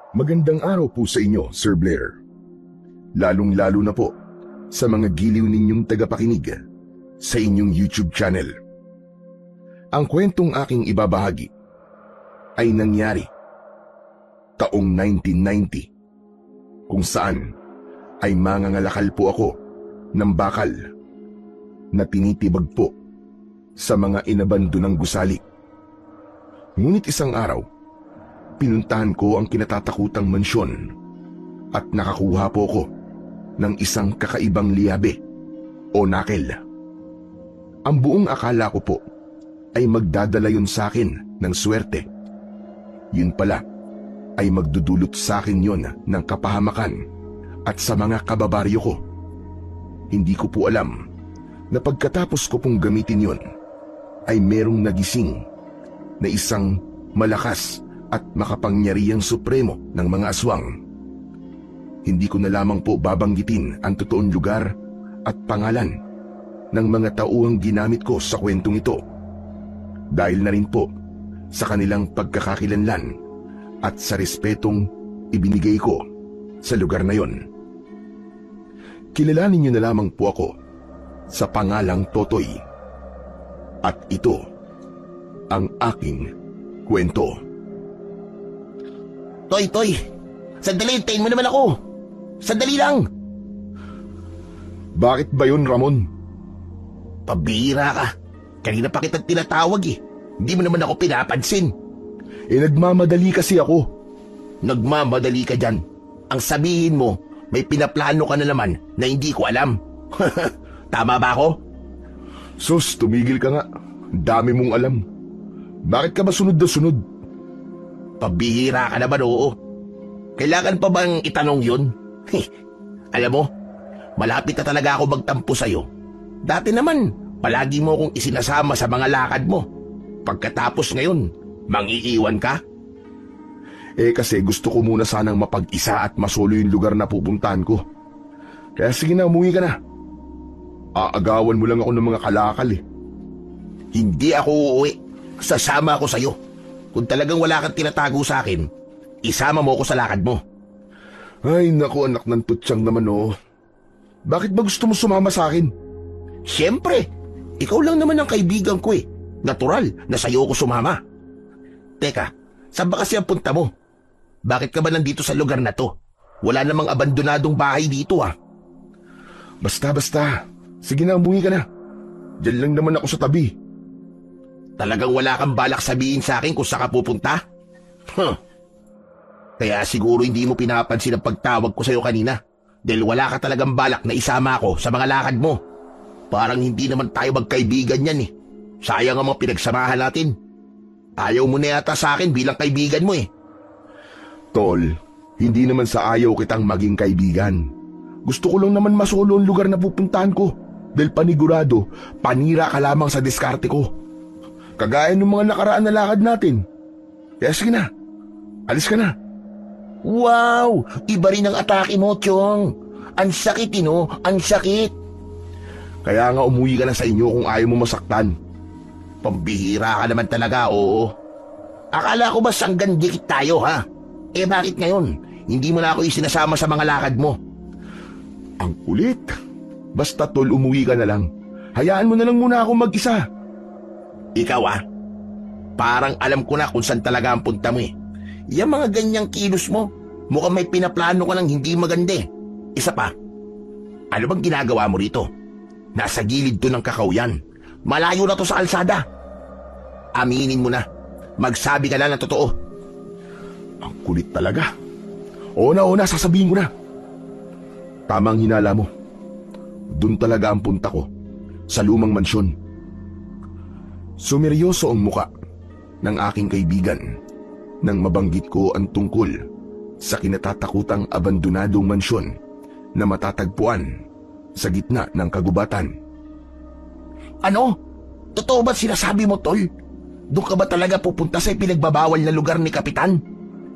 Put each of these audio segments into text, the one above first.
Magandang araw po sa inyo, Sir Blair. Lalong-lalo na po sa mga giliw ninyong tagapakinig sa inyong YouTube channel. Ang kwentong aking ibabahagi ay nangyari taong 1990 kung saan ay mangangalakal po ako ng bakal na tinitibag po sa mga inabandonang gusali. Ngunit isang araw, pinuntahan ko ang kinatatakutang mansyon at nakakuha po ko ng isang kakaibang liyabe o nakel. Ang buong akala ko po ay magdadala yun sa akin ng swerte. Yun pala ay magdudulot sa akin yun ng kapahamakan at sa mga kababaryo ko. Hindi ko po alam na pagkatapos ko pong gamitin yun ay merong nagising na isang malakas at makapangyarihang supremo ng mga aswang. Hindi ko na lamang po babanggitin ang totoong lugar at pangalan ng mga tauhang ginamit ko sa kwentong ito dahil na rin po sa kanilang pagkakakilanlan at sa respetong ibinigay ko sa lugar na yon. Kilalanin niyo na lamang po ako sa pangalang Totoy at ito ang aking kwento. Toy, sandali, hintayin mo naman ako. Sandali lang. Bakit ba yun, Ramon? Pabira ka. Kanina pa kitang tinatawag eh. Hindi mo naman ako pinapansin. Nagmamadali kasi ako. Nagmamadali ka dyan. Ang sabihin mo, may pinaplano ka na naman na hindi ko alam. Tama ba ako? Sus, tumigil ka nga. Dami mong alam. Bakit ka ba sunod na sunod? Pabihira ka naman, oo. Kailangan pa bang itanong yun? Alam mo, malapit na talaga ako magtampo sa'yo. Dati naman, palagi mo akong isinasama sa mga lakad mo. Pagkatapos ngayon, mangiiwan ka? Kasi gusto ko muna sanang mapag-isa at masolo yung lugar na pupuntahan ko. Kaya sige na, umuwi ka na. Aagawan mo lang ako ng mga kalakal eh. Hindi ako uuwi. Sasama ako sa'yo. Kung talagang wala kang tinatago sa akin, isama mo ako sa lakad mo. Ay naku, anak ng tutsang naman oh. Bakit ba gusto mo sumama sa akin? Siyempre, ikaw lang naman ang kaibigan ko eh. Natural na sa'yo ako sumama. Teka, saan ba kasi ang punta mo? Bakit ka ba nandito sa lugar na to? Wala namang abandonadong bahay dito ah. Basta. Sige na, umuwi ka na. Diyan lang naman ako sa tabi. Talagang wala kang balak sabihin sa akin kung saan ka pupunta? Kaya siguro hindi mo pinapansin ang pagtawag ko sa'yo kanina dahil wala ka talagang balak na isama ako sa mga lakad mo. Parang hindi naman tayo magkaibigan yan eh. Sayang ang mga pinagsamahan natin. Ayaw mo na yata sa akin bilang kaibigan mo eh. Tol, hindi naman sa ayaw kitang maging kaibigan. Gusto ko lang naman masolo ang lugar na pupuntahan ko dahil panigurado, panira ka lamang sa diskarte ko. Kagaya ng mga nakaraan na lakad natin. Kaya sige na, alis ka na. Wow! Iba rin ang atake mo, Chong. Ang sakit, ang sakit. Kaya nga umuwi ka na sa inyo kung ayaw mo masaktan. Pambihira ka naman talaga, oo. Akala ko ba sanggan dikit tayo, ha? Bakit ngayon? Hindi mo na ako isinasama sa mga lakad mo. Ang kulit. Basta tol, umuwi ka na lang. Hayaan mo na lang muna ako mag-isa. Ikaw parang alam ko na kung saan talaga ang punta mo eh. Yung mga ganyang kilos mo, mukhang may pinaplano ka ng hindi maganda eh. Isa pa, ano bang ginagawa mo rito? Nasa gilid to ng kakauyan. Malayo na to sa kalsada. Aminin mo na, magsabi ka na ng totoo. Ang kulit talaga. Oo na, sasabihin ko na. Tamang hinala mo. Doon talaga ang punta ko, sa lumang mansyon. Sumeryoso ang muka ng aking kaibigan nang mabanggit ko ang tungkol sa kinatatakutang abandonadong mansyon na matatagpuan sa gitna ng kagubatan. Ano? Totoo ba sinasabi mo, Tol? Doon ka ba talaga pupunta sa pinagbabawal na lugar ni Kapitan?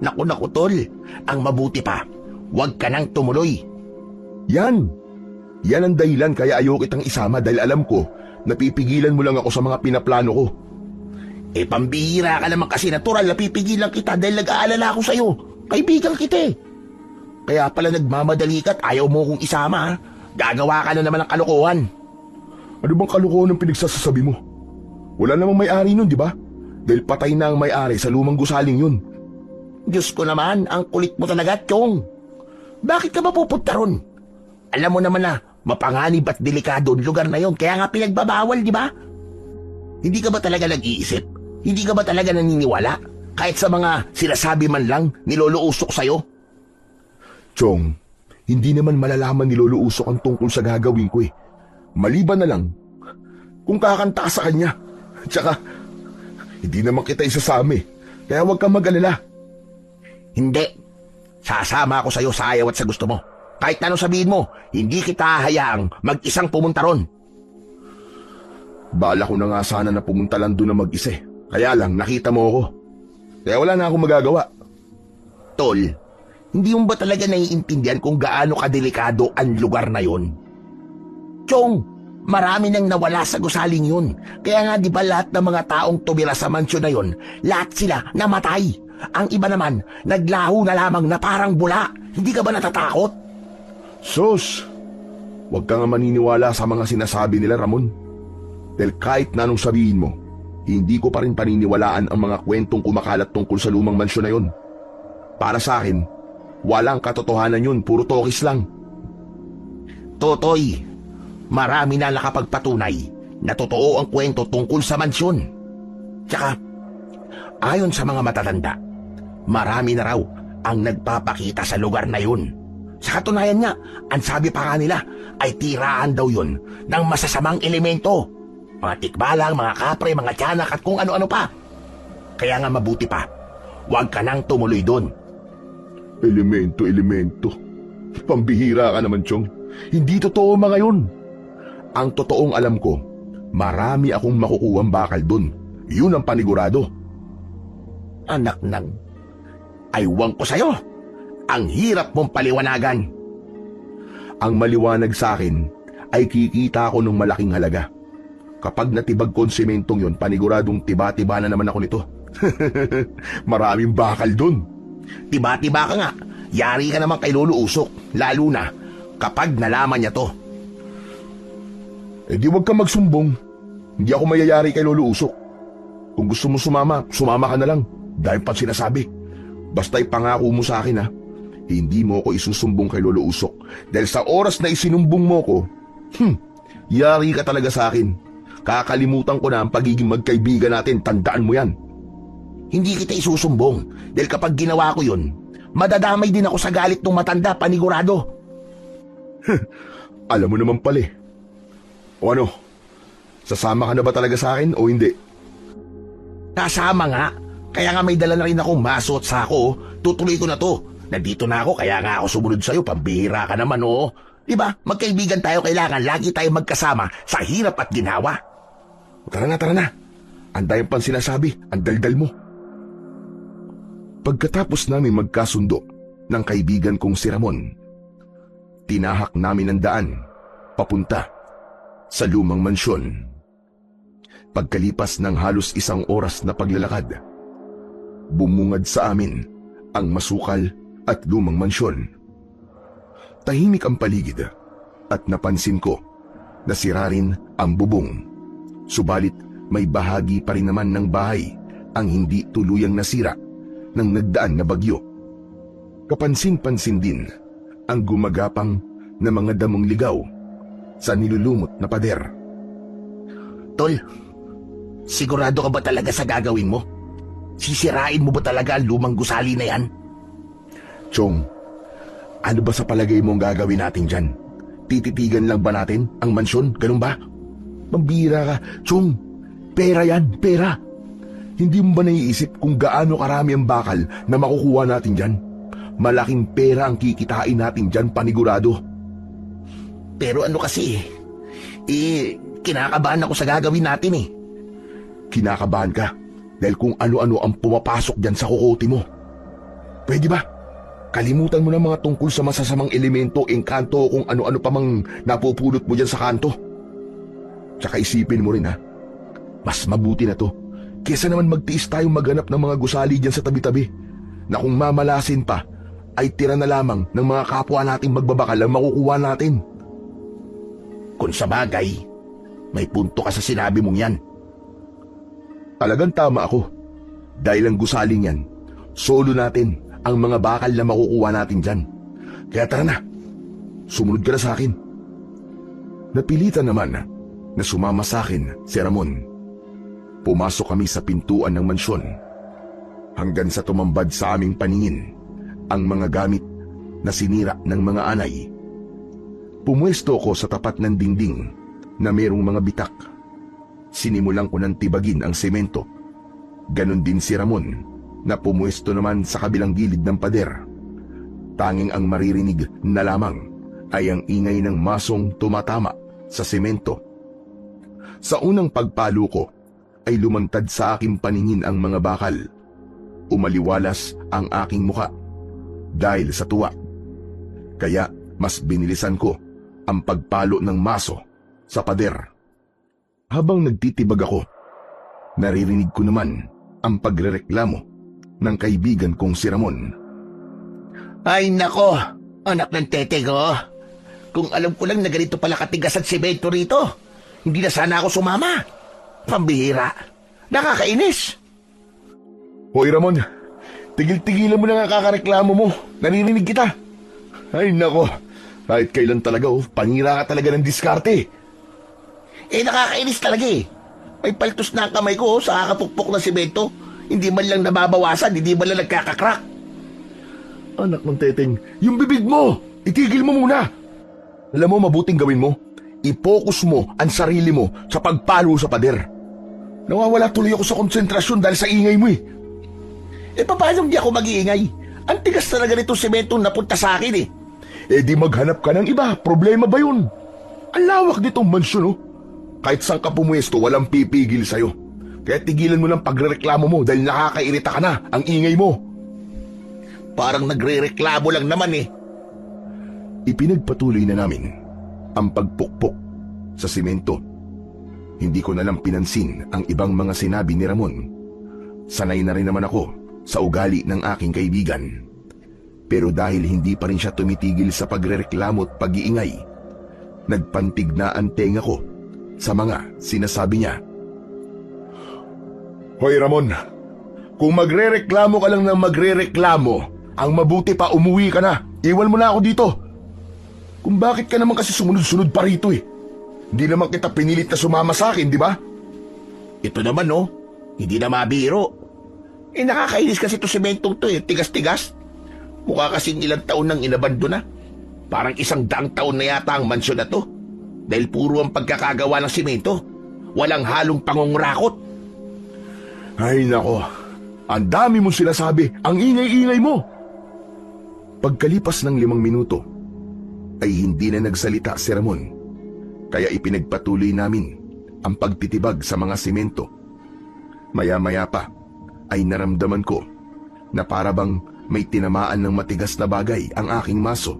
Naku, Tol. Ang mabuti pa, huwag ka nang tumuloy. Yan ang dahilan kaya ayaw kitang isama dahil alam ko napipigilan mo lang ako sa mga pinaplano ko. Pambihira ka naman kasi, natural na pipigilan kita dahil nag-aalala ako sa'yo. Kaibigan kita eh. Kaya pala nagmamadali ka at ayaw mo kong isama ha. Gagawa ka na naman ng kalokohan. Ano bang kalokohan ang pinagsasasabi mo? Wala namang may-ari nun, di ba? Dahil patay na ang may-ari sa lumang gusaling yun. Diyos ko naman, ang kulit mo talaga, Chong. Bakit ka ba pupunta ron? Alam mo naman na mapanganib at delikado ang lugar na yon, kaya nga pinagbabawal, di ba? Hindi ka ba talaga nag-iisip? Hindi ka ba talaga naniniwala? Kahit sa mga sinasabi man lang, nilolousok sa'yo? Chong, hindi naman malalaman ni Lolo Usok ang tungkol sa gagawin ko eh. Maliban na lang kung kakanta ka sa kanya. Tsaka, hindi naman kita isasama eh. Kaya huwag kang mag-alala. Hindi. Sasama ako sa'yo sa ayaw at sa gusto mo. Kahit anong sabihin mo, hindi kita hahayaang mag-isang pumunta ron. Bala ko na nga sana na pumunta lang doon na mag-isa eh. Kaya lang, nakita mo ako. Kaya wala na akong magagawa. Tol, hindi mo ba talaga naiintindihan kung gaano kadelikado ang lugar na yon? Chong, marami nang nawala sa gusaling yun. Kaya nga di ba lahat ng mga taong tumira sa mansyon na yon, lahat sila namatay. Ang iba naman, naglaho na lamang na parang bula. Hindi ka ba natatakot? Sus, huwag ka nga maniniwala sa mga sinasabi nila, Ramon. Dahil kahit na anong sabihin mo, hindi ko pa rin paniniwalaan ang mga kwentong kumakalat tungkol sa lumang mansyon na yon. Para sa akin, walang katotohanan yun, puro tokis lang. Totoy, marami na nakapagpatunay na totoo ang kwento tungkol sa mansyon. Tsaka, ayon sa mga matatanda, marami na raw ang nagpapakita sa lugar na yun. Sa katunayan nga, ang sabi pa nga nila ay tiraan daw yun ng masasamang elemento. Mga tikbalang, mga kapre, mga tiyanak at kung ano-ano pa. Kaya nga mabuti pa, huwag ka nang tumuloy doon. Elemento. Pambihira ka naman, Chong. Hindi totoo mga yun. Ang totoong alam ko, marami akong makukuhang bakal dun. Yun ang panigurado. Anak ng, aywang ko sa'yo. Ang hirap mong paliwanagan. Ang maliwanag sa akin ay kikita ko ng malaking halaga. Kapag natibag ko ang sementong yun, paniguradong tiba-tiba na naman ako nito. Maraming bakal dun. Tiba-tiba ka nga. Yari ka naman kay Lolo Usok, lalo na kapag nalaman niya to. Eh di wag kang magsumbong. Hindi ako mayayari kay Lolo Usok. Kung gusto mo sumama, sumama ka na lang. Dahil pa sinasabi. Basta ipangako mo sa akin ha, hindi mo ako isusumbong kay Lolo Usok. Dahil sa oras na isinumbong mo ko, yari ka talaga sa akin. Kakalimutan ko na ang pagiging magkaibigan natin, tandaan mo yan. Hindi kita isusumbong dahil kapag ginawa ko yun, madadamay din ako sa galit ng matanda, panigurado. Alam mo naman pala eh. O ano, sasama ka na ba talaga sa akin o hindi? Kasama nga, kaya nga may dala na rin akong maso at sako, tutuloy ko na to. Nandito na ako, kaya nga ako sumunod sa'yo, pambihira ka naman oo. Diba, magkaibigan tayo, kailangan lagi tayo magkasama sa hirap at ginawa. Tara na. Ang dayang pang sinasabi, ang daldal mo. Pagkatapos namin magkasundo ng kaibigan kong si Ramon, tinahak namin ang daan papunta sa lumang mansyon. Pagkalipas ng halos 1 oras na paglalakad, bumungad sa amin ang masukal at lumang mansyon. Tahimik ang paligid at napansin ko na sira rin ang bubong. Subalit may bahagi pa rin naman ng bahay ang hindi tuluyang nasira ng nagdaan na bagyo. Kapansin-pansin din ang gumagapang na mga damong ligaw sa nilulumot na pader. Tol, sigurado ka ba talaga sa gagawin mo? Sisirain mo ba talaga ang lumang gusali na yan? Chong, ano ba sa palagay mong gagawin natin dyan? Tititigan lang ba natin ang mansyon? Ganun ba? Pambira ka, Chong. Pera yan, pera. Hindi mo ba naiisip kung gaano karami ang bakal na makukuha natin dyan? Malaking pera ang kikitain natin dyan, panigurado. Pero ano kasi, kinakabahan ako sa gagawin natin eh. Kinakabahan ka dahil kung ano-ano ang pumapasok dyan sa kukote mo. Pwede ba? Kalimutan mo na mga tungkol sa masasamang elemento, engkanto, kung ano-ano pa mang napupulot mo dyan sa kanto. Tsaka isipin mo rin ha, mas mabuti na to kesa naman magtiis tayong maghanap ng mga gusali dyan sa tabi-tabi. na kung mamalasin pa, ay tira na lamang ng mga kapwa nating magbabakal ang makukuha natin. Kung sa bagay, may punto ka sa sinabi mong yan. Talagang tama ako. Dahil ang gusaling yan, solo natin ang mga bakal na makukuha natin dyan. Kaya tara na, sumunod ka na sa akin. Napilitan naman na sumama sa akin si Ramon. Pumasok kami sa pintuan ng mansyon hanggang sa tumambad sa aming paningin ang mga gamit na sinira ng mga anay. Pumwesto ko sa tapat ng dingding na merong mga bitak. Sinimulan ko ng tibagin ang semento. Ganon din si Ramon na pumwesto naman sa kabilang gilid ng pader. Tanging ang maririnig na lamang ay ang ingay ng masong tumatama sa semento. Sa unang pagpalo ko ay lumantad sa aking paningin ang mga bakal. Umaliwalas ang aking muka dahil sa tuwa. Kaya mas binilisan ko ang pagpalo ng maso sa pader. Habang nagtitibag ako, naririnig ko naman ang pagrereklamo ng kaibigan kong si Ramon. Ay nako, anak ng tete ko. Kung alam ko lang na ganito pala katigas at semento rito, hindi na sana ako sumama. Pambihira. Nakakainis. Hoy Ramon, tigil-tigilan mo na nga kakareklamo mo. Naririnig kita. Ay nako, kahit kailan talaga panira ka talaga ng diskarte. Nakakainis talaga eh. May paltos na ang kamay ko sa kakapukpok na semento. Hindi man lang nababawasan, hindi man lang nagkakakrak. Anak ng teteng, yung bibig mo, itigil mo muna. Alam mo, mabuting gawin mo. I-focus mo ang sarili mo sa pagpalo sa pader. Nawawala tuloy ako sa konsentrasyon dahil sa ingay mo eh. Paano di ako mag-iingay? Ang tigas talaga nitong semento napunta sa akin eh. Di maghanap ka ng iba, problema ba yun? Ang lawak nitong mansyon oh. Kahit saan ka pumwesto, walang pipigil sa'yo. Kaya tigilan mo ng pagrereklamo mo dahil nakakairita ka na, ang ingay mo. Parang nagre-reklamo lang naman eh. Ipinagpatuloy na namin ang pagpukpok sa simento. Hindi ko na lang pinansin ang ibang mga sinabi ni Ramon. Sanay na rin naman ako sa ugali ng aking kaibigan. Pero dahil hindi pa rin siya tumitigil sa pagrereklamo at pag-iingay, nagpantig na ang tenga ko sa mga sinasabi niya. Hoy Ramon, kung magrereklamo ka lang ng magrereklamo, ang mabuti pa umuwi ka na. Iwan mo na ako dito. Kung bakit ka naman kasi sumunod-sunod pa rito eh. Hindi naman kita pinilit na sumama sa akin, di ba? Ito naman no, hindi na mabiro. Nakakainis kasi ito sementong to eh, tigas-tigas. Mukha kasing ilang taon nang inabando na. Parang 100 taon na yata ang mansyon na to. Dahil puro ang pagkakagawa ng semento. Walang halong pangungurakot. Ay nako, ang dami mong sinasabi, ang ingay-ingay mo. Pagkalipas ng 5 minuto, ay hindi na nagsalita si Ramon. Kaya ipinagpatuloy namin ang pagtitibag sa mga semento. Maya-maya pa ay naramdaman ko na parabang may tinamaan ng matigas na bagay ang aking maso.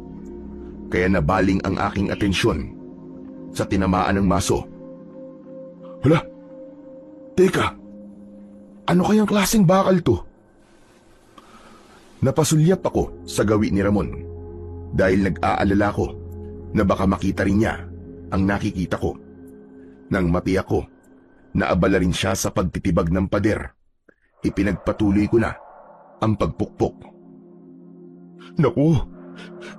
Kaya nabaling ang aking atensyon sa tinamaan ng maso. Hala, teka, ano kayang klaseng bakal to? Napasulyap ako sa gawi ni Ramon dahil nag-aalala ko na baka makita rin niya ang nakikita ko. Nang matiyak ko na abala rin siya sa pagtitibag ng pader, ipinagpatuloy ko na ang pagpukpok. Naku,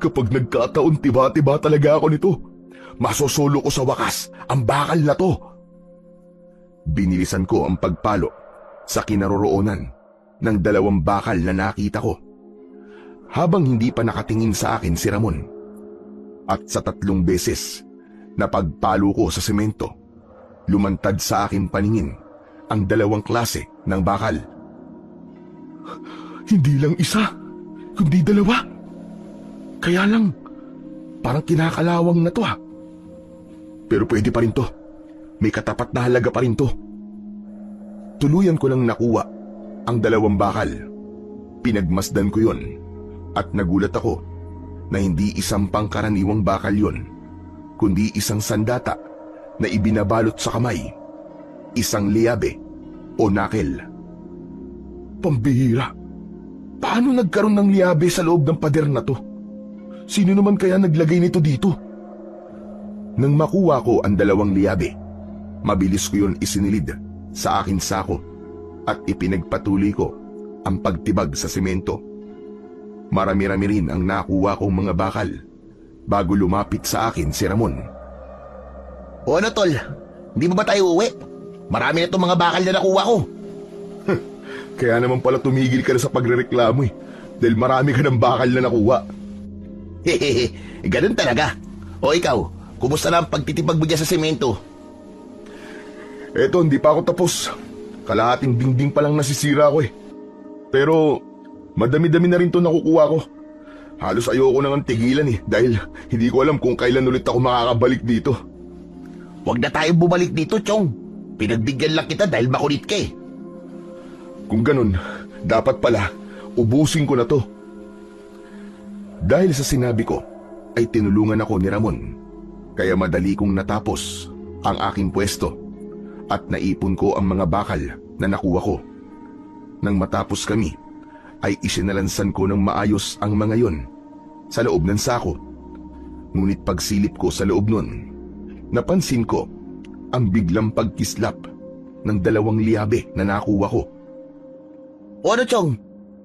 kapag nagkataon tiba-tiba talaga ako nito, masosolo ko sa wakas ang bakal na to. Binilisan ko ang pagpalo sa kinaroroonan ng 2 bakal na nakita ko. Habang hindi pa nakatingin sa akin si Ramon. At sa 3 beses na pagpalo ko sa semento, lumantad sa akin paningin ang 2 klase ng bakal. Hindi lang isa, kundi 2. Kaya lang, parang kinakalawang na to ha. Pero pwede pa rin to. May katapat na halaga pa rin to. Tuluyan ko lang nakuha ang 2 bakal. Pinagmasdan ko yon at nagulat ako na hindi isang pangkaraniwang bakal yon, kundi isang sandata na ibinabalot sa kamay, isang liabe o nakel. Pambihira. Paano nagkaroon ng liabe sa loob ng pader na to? Sino naman kaya naglagay nito dito? Nang makuha ko ang 2 liabe, mabilis ko yun isinilid sa aking sako at ipinagpatuloy ko ang pagtibag sa semento. Marami-rami rin ang nakuha kong mga bakal bago lumapit sa akin si Ramon. O ano tol, hindi ba tayo uuwi? Marami na itong mga bakal na nakuha ko. Kaya naman pala tumigil ka na sa pagrereklamo dahil marami ka ng bakal na nakuha. Hehehe, ganun talaga. O ikaw, kumusta na ang pagtitibag mo dyan sa semento? Eto, hindi pa ako tapos. Kalahating dingding pa lang nasisira ko Pero madami-dami na rin to nakukuha ko. Halos ayoko nang tigilan dahil hindi ko alam kung kailan ulit ako makakabalik dito. Huwag na tayo bumalik dito, Chong. Pinagbigyan lang kita dahil makulit ka Kung ganun, dapat pala ubusin ko na to. Dahil sa sinabi ko, ay tinulungan ako ni Ramon. Kaya madali kong natapos ang aking pwesto at naipon ko ang mga bakal na nakuha ko. Nang matapos kami, ay isinalansan ko ng maayos ang mga yon sa loob ng sako. Ngunit pagsilip ko sa loob nun, napansin ko ang biglang pagkislap ng 2 liabe na nakuha ko. O ano, Chong?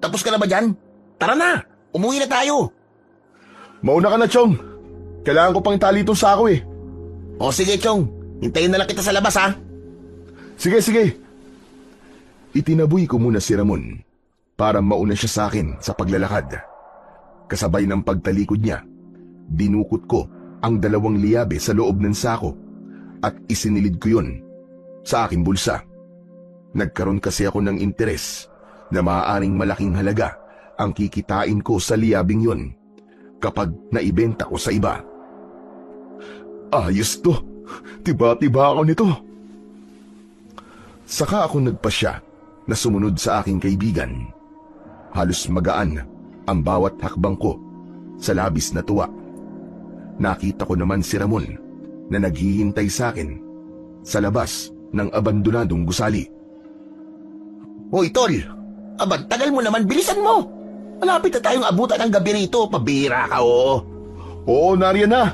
Tapos ka na ba dyan? Tara na! Umuwi na tayo! Mauna ka na, Chong. Kailangan ko pang itali itong sako O sige, Chong. Hintayin na lang kita sa labas, ha? Sige, sige. Itinaboy ko muna si Ramon para mauna siya sa akin sa paglalakad. Kasabay ng pagtalikod niya, dinukot ko ang 2 liabe sa loob ng sako at isinilid ko yun sa aking bulsa. Nagkaroon kasi ako ng interes na maaaring malaking halaga ang kikitain ko sa liabing yon kapag naibenta ko sa iba. Ayos to. Tiba-tiba ako nito. Saka ako nagpasya na sumunod sa aking kaibigan. Halos magaan ang bawat hakbang ko sa labis na tuwa. Nakita ko naman si Ramon na naghihintay sa akin sa labas ng abandonadong gusali. Hoy, tol! Aba, tagal mo naman, bilisan mo! Malapit na tayong abutan ng gabi rito, pabira ka, Oo, nariyan na!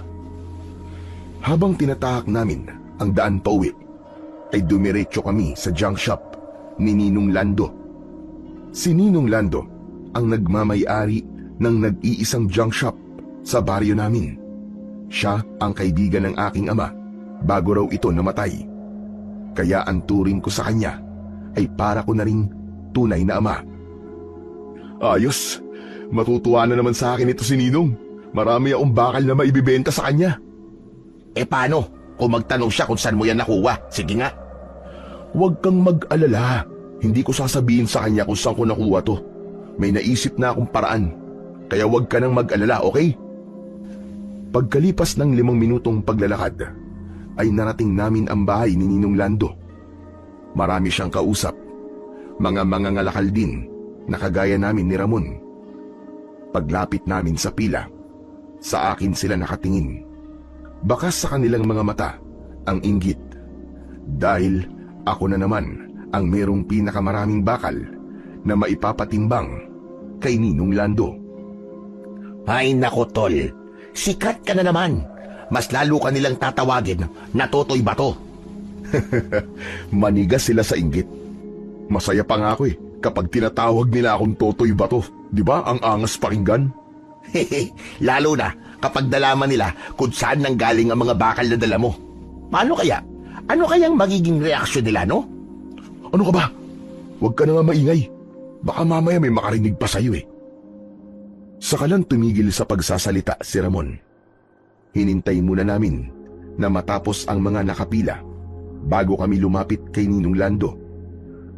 Habang tinatahak namin ang daan pauwi, ay dumiretso kami sa junk shop ni Ninong Lando. Si Ninong Lando ang nagmamay-ari ng nag-iisang junk shop sa baryo namin. Siya ang kaibigan ng aking ama bago raw ito namatay. Kaya ang turing ko sa kanya ay para ko na ring tunay na ama. Ayos, matutuwa na naman sa akin ito si Ninong. Marami akong bakal na maibibenta sa kanya. Paano kung magtanong siya kung saan mo yan nakuha? Sige nga. Huwag kang mag-alala. Hindi ko sasabihin sa kanya kung saan ko nakuha to. May naisip na akong paraan. Kaya huwag ka nang mag-alala, okay? Pagkalipas ng 5 minutong paglalakad, ay narating namin ang bahay ni Ninong Lando. Marami siyang kausap. Mga ngalakal din na kagaya namin ni Ramon. Paglapit namin sa pila, sa akin sila nakatingin. Bakas sa kanilang mga mata ang inggit. Dahil ako na naman ang merong pinakamaraming bakal na maipapatimbang kay Ninong Lando. Ay nako, tol. Sikat ka na naman. Mas lalo ka nilang tatawagin na Totoy Bato. Manigas sila sa inggit. Masaya pa nga ako kapag tinatawag nila akong Totoy Bato. Di ba ang angas pakinggan? Lalo na kapag nalaman nila kung saan nanggaling ang mga bakal na dala mo. Paano kaya? Ano kayang magiging reaksyon nila, no? Ano ka ba? Huwag ka na nga maingay. Baka mamaya may makarinig pa sa'yo Saka lang tumigil sa pagsasalita si Ramon. Hinintay muna namin na matapos ang mga nakapila bago kami lumapit kay Ninong Lando.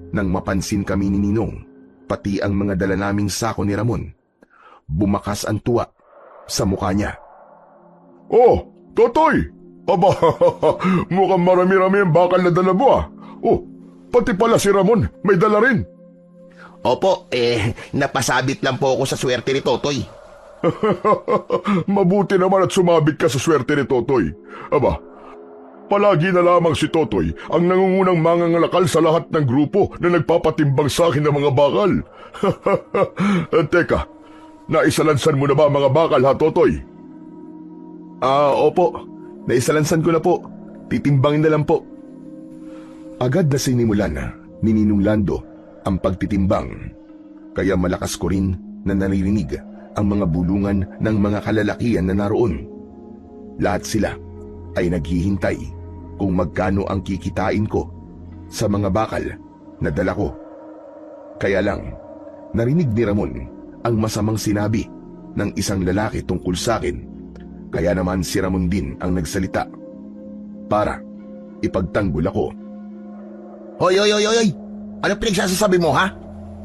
Nang mapansin kami ni Ninong, pati ang mga dala naming sako ni Ramon, bumakas ang tuwa sa mukha niya. Oh, Totoy! Aba, mukhang marami-rami ang bakal na dala mo Oh, pati pala si Ramon, may dala rin. Opo, napasabit lang po ako sa swerte ni Totoy. Mabuti naman at sumabit ka sa swerte ni Totoy. Aba, Palagi na lamang si Totoy ang nangungunang mangangalakal sa lahat ng grupo na nagpapatimbang sa akin ng mga bakal. Teka, naisalansan mo na ba mga bakal ha, Totoy? Opo. Naisalansan ko na po. Titimbangin na lang po. Agad na sinimulan ni Ninong Lando ang pagtitimbang. Kaya malakas ko rin na naririnig ang mga bulungan ng mga kalalakian na naroon. Lahat sila ay naghihintay kung magkano ang kikitain ko sa mga bakal na dala ko. Kaya lang, narinig ni Ramon ang masamang sinabi ng isang lalaki tungkol sa akin. Kaya naman si Ramon din ang nagsalita para ipagtanggol ako. Hoy! Ano pinagsasasabi mo, ha?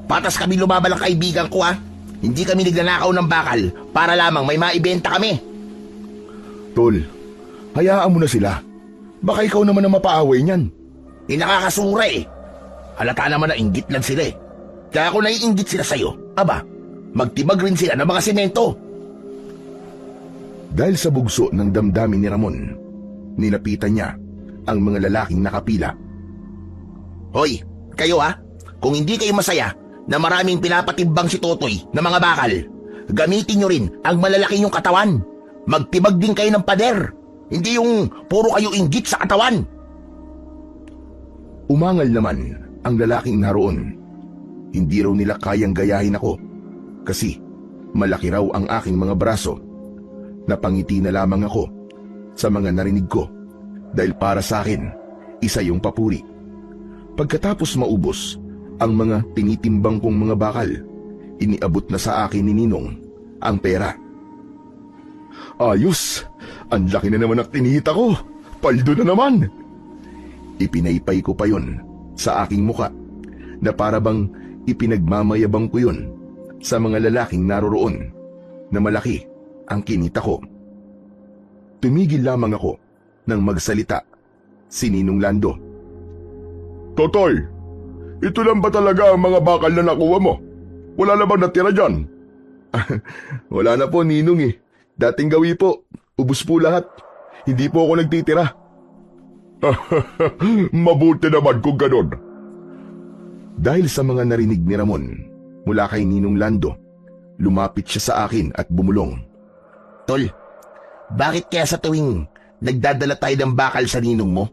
Patas kami lumaban ng kaibigan ko, ha? Hindi kami nagnanakaw ng bakal para lamang may maibenta kami. Tol, hayaan mo na sila. Baka ikaw naman ang mapaaway niyan. Nakakasura eh. Halata naman na inggit lang sila eh. Kaya ako naiinggit sila sa'yo, aba, magtibag rin sila ng mga semento. Dahil sa bugso ng damdamin ni Ramon, nilapitan niya ang mga lalaking nakapila. Hoy, kayo ha, kung hindi kayo masaya na maraming pinapatimbang si Totoy na mga bakal, gamitin nyo rin ang malalaki nyong katawan. Magtibag din kayo ng pader, hindi yung puro kayo inggit sa katawan. Umangal naman ang lalaking naroon. Hindi raw nila kayang gayahin ako kasi malaki raw ang aking mga braso. Napangiti na lamang ako sa mga narinig ko dahil para sa akin, isa yung papuri. Pagkatapos maubos ang mga tinitimbang kong mga bakal, iniabot na sa akin ni Ninong ang pera. Ayos! Ang laki na naman ang tinita ko! Paldo na naman! Ipinaypay ko pa yon sa aking muka na para bang ipinagmamayabang ko yun sa mga lalaking naroroon na malaki ang kinita ko. Tumigil lamang ako nang magsalita si Ninong Lando. Totoy, ito lang ba talaga ang mga bakal na nakuha mo? Wala na bang natira dyan? Wala na po, Ninong eh. Dating gawi po. Ubus po lahat. Hindi po ako nagtitira. Mabuti naman kung ganun. Dahil sa mga narinig ni Ramon mula kay Ninong Lando, lumapit siya sa akin at bumulong. Tol, bakit kaya sa tuwing nagdadala tayo ng bakal sa ninong mo,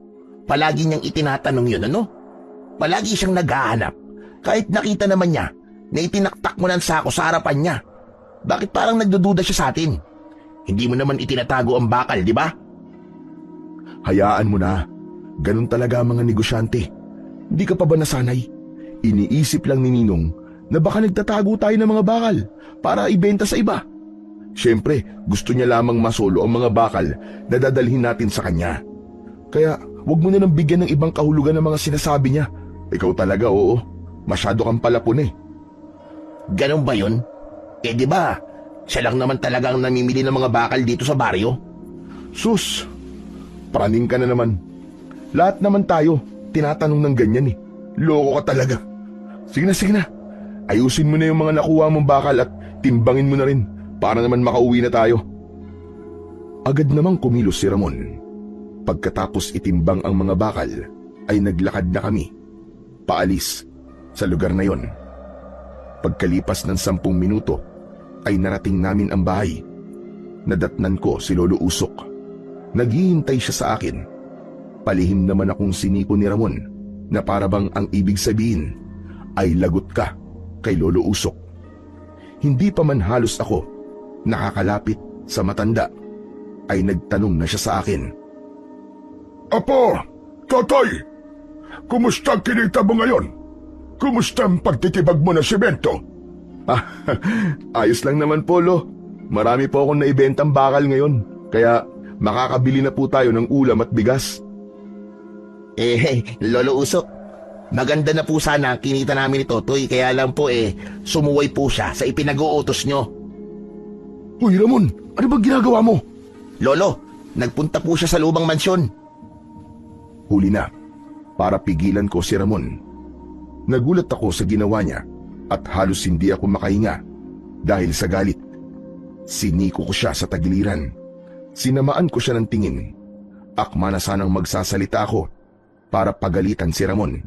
palagi niyang itinatanong yun, ano? Palagi siyang naghahanap. Kahit nakita naman niya na itinaktak mo ng sako sa harapan niya. Bakit parang nagdududa siya sa atin? Hindi mo naman itinatago ang bakal, di ba? Hayaan mo na. Ganun talaga ang mga negosyante. Hindi ka pa ba nasanay? Iniisip lang ni Ninong na baka nagtatago tayo ng mga bakal para ibenta sa iba. Siyempre, gusto niya lamang masolo ang mga bakal na dadalhin natin sa kanya. Kaya, wag mo na nang bigyan ng ibang kahulugan ng mga sinasabi niya. Ikaw talaga, oo. Masyado kang palapon eh. Ganun ba yun? Eh di ba, siya lang naman talagang namimili ng mga bakal dito sa baryo. Sus, praning ka na naman. Lahat naman tayo, tinatanong ng ganyan eh. Loko ka talaga. Sige na. Ayusin mo na yung mga nakuha mong bakal at timbangin mo na rin para naman makauwi na tayo. Agad namang kumilos si Ramon. Pagkatapos itimbang ang mga bakal, ay naglakad na kami paalis sa lugar na yon. Pagkalipas ng 10 minuto, ay narating namin ang bahay. Nadatnan ko si Lolo Usok. Naghihintay siya sa akin. Palihim naman akong siniko ni Ramon na parabang ang ibig sabihin ay lagot ka kay Lolo Usok. Hindi pa man halos ako nakakalapit sa matanda, ay nagtanong na siya sa akin. Apo, Totoy, kumusta ang kinita mo ngayon? Kumusta ang pagtitibag mo ng semento? Ayos lang naman po, Lo. Marami po akong naibentang bakal ngayon, kaya makakabili na po tayo ng ulam at bigas. Lolo Usok, maganda na po sana ang kinita namin ni Totoy, kaya lang po sumuway po siya sa ipinag-uutos nyo. Hoy Ramon, ano ba ginagawa mo? Lolo, nagpunta po siya sa lumang mansyon. Huli na, para pigilan ko si Ramon. Nagulat ako sa ginawa niya at halos hindi ako makahinga dahil sa galit. Siniko ko siya sa tagiliran. Sinamaan ko siya ng tingin Akma na sanang magsasalita ako para pagalitan si Ramon,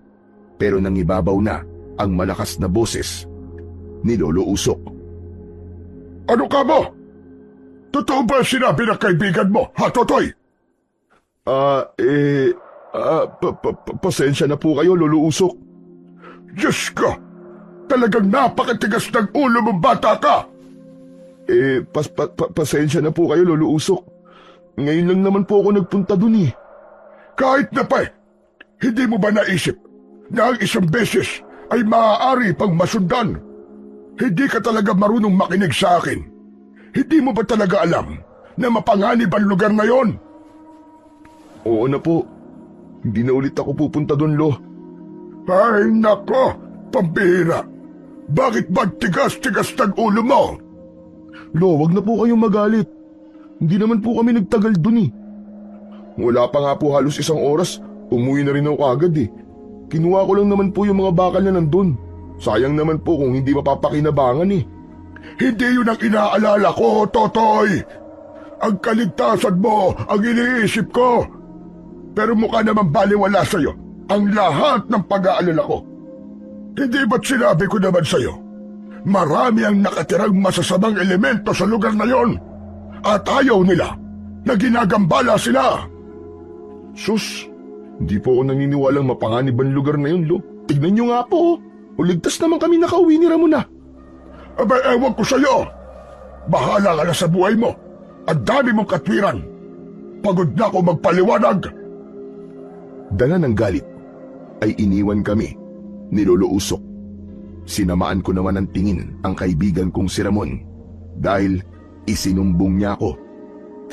pero nangibabaw na ang malakas na boses ni Lolo Usok. Ano ka mo? Totoo ba sinabi ng kaibigan mo, ha, Totoy? Pasensya na po kayo, Lolo Usok. Diyos ko! Talagang napakatigas ng ulo mong bata ka! Pasensya na po kayo, Lolo Usok. Ngayon lang naman po ako nagpunta dun eh. Kahit na pa hindi mo ba naisip na ang isang beses ay maaari pang masundan? Hindi ka talaga marunong makinig sa akin. Hindi mo ba talaga alam na mapanganib ang lugar na yon? Oo na po. Hindi na ulit ako pupunta dun, Lo. Ay nako, pambihira. Bakit ba tigas-tigas ng ulo mo? Lo, wag na po kayong magalit. Hindi naman po kami nagtagal dun eh. Wala pa nga po halos isang oras, umuwi na rin ako agad eh. Kinuha ko lang naman po yung mga bakal na nandun. Sayang naman po kung hindi mapapakinabangan eh. Hindi yun ang inaalala ko, Totoy. Ang kaligtasan mo ang iniisip ko. Pero mukha naman baliwala sa'yo ang lahat ng pag-aalala ko. Hindi ba't sinabi ko naman sa'yo? Marami ang nakatirang masasamang elemento sa lugar na yon. At ayaw nila na ginagambala sila. Sus, hindi po ako naniniwalang mapanganib ang lugar na yun, Lo. Tignan nyo nga po. Uligtas naman kami nakauwi ni Ramon na. Aba, ewan ko sa'yo. Bahala ka na sa buhay mo. Ang dami mong katwiran. Pagod na ako magpaliwanag. Dala ng galit ay iniwan kami ni Lolo Usok. Sinamaan ko naman ng tingin ang kaibigan kong si Ramon dahil isinumbong niya ako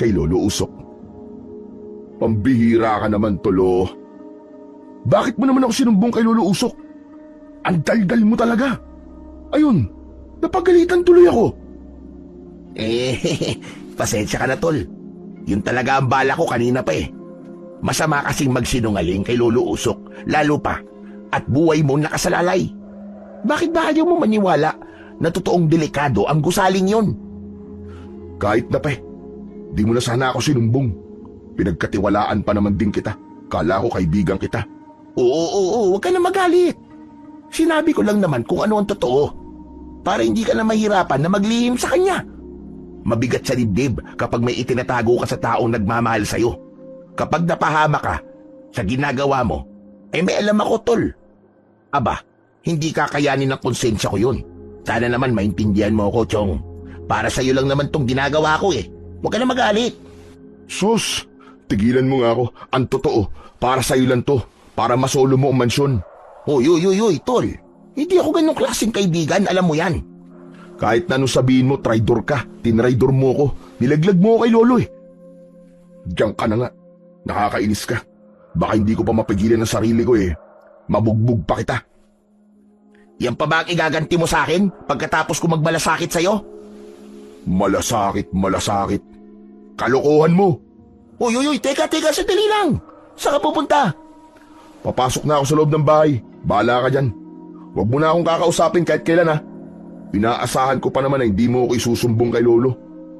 kay Lolo Usok. Pambihira ka naman, Tolo. Bakit mo naman ako sinumbong kay Lolo Usok? Ang daldal mo talaga. Ayun, napagalitan tuloy ako. Pasensya ka na, Tol. Yun talaga ang bala ko kanina pa eh. Masama kasing magsinungaling kay Lolo Usok, lalo pa, at buhay mo nakasalalay. Bakit ba ayaw mo maniwala na totoong delikado ang gusaling yon? Kahit na pa di mo na sana ako sinumbong. Pinagkatiwalaan pa naman din kita. Kala ko kaibigan kita. Oo, huwag ka na magalit. Sinabi ko lang naman kung ano ang totoo. Para hindi ka na mahirapan na maglihim sa kanya. Mabigat sa dibdib kapag may itinatago ka sa taong nagmamahal sa'yo. Kapag napahama ka sa ginagawa mo, may alam ako, Tol. Aba, hindi kakayanin ng konsensya ko yun. Sana naman maintindihan mo ako, Chong. Para sa'yo lang naman tong ginagawa ko eh. Huwag ka na magalit. Sus, tigilan mo nga ako. Ang totoo, para sa'yo lang to. Para masolo mo ang mansyon. Uy, Tol. Hindi ako ganong klaseng kaibigan, alam mo yan. Kahit na anong sabihin mo, traidor ka. Tinraidor mo ko. Nilaglag mo ko kay Lolo eh. Diyan ka na nga. Nakakainis ka. Baka hindi ko pa mapigilan ang sarili ko eh. Mabugbog pa kita. Yan pa ba ang igaganti mo sa akin pagkatapos ko magmalasakit sa'yo? Malasakit. Kalokohan mo. Uy, teka, sandali lang. Saan ka pupunta? Papasok na ako sa loob ng bahay. Bahala ka dyan. Huwag mo na akong kakausapin kahit kailan ha. Inaasahan ko pa naman na hindi mo ako isusumbong kay Lolo.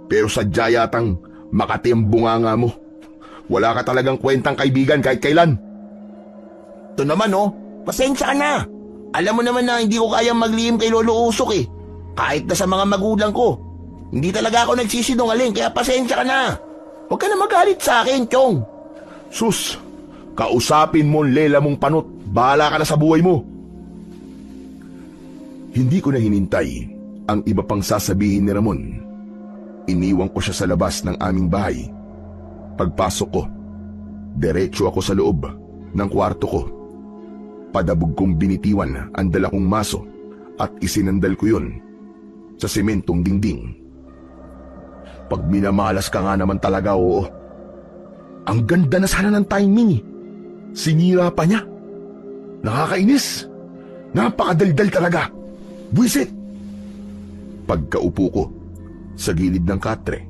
Pero sadya yatang makati ang bunganga mo. Wala ka talagang kwentang kaibigan kahit kailan. Ito naman pasensya ka na. Alam mo naman na hindi ko kayang maglihim kay Lolo Usok eh. Kahit na sa mga magulang ko. Hindi talaga ako nagsisinungaling kaya pasensya ka na. Huwag ka na magalit sa akin, Chong. Sus, kausapin mo ang lela mong panot. Bahala ka na sa buhay mo. Hindi ko na hinintay ang iba pang sasabihin ni Ramon. Iniwan ko siya sa labas ng aming bahay. Pagpasok ko, diretso ako sa loob ng kwarto ko. Padabog kong binitiwan ang dala kong maso at isinandal ko yun sa sementong dingding. Pag minamalas ka nga naman talaga, oo. Ang ganda na sana ng timing eh. Sinira pa niya. Nakakainis. Napakadaldal talaga. Buisit. Pagkaupo ko sa gilid ng katre,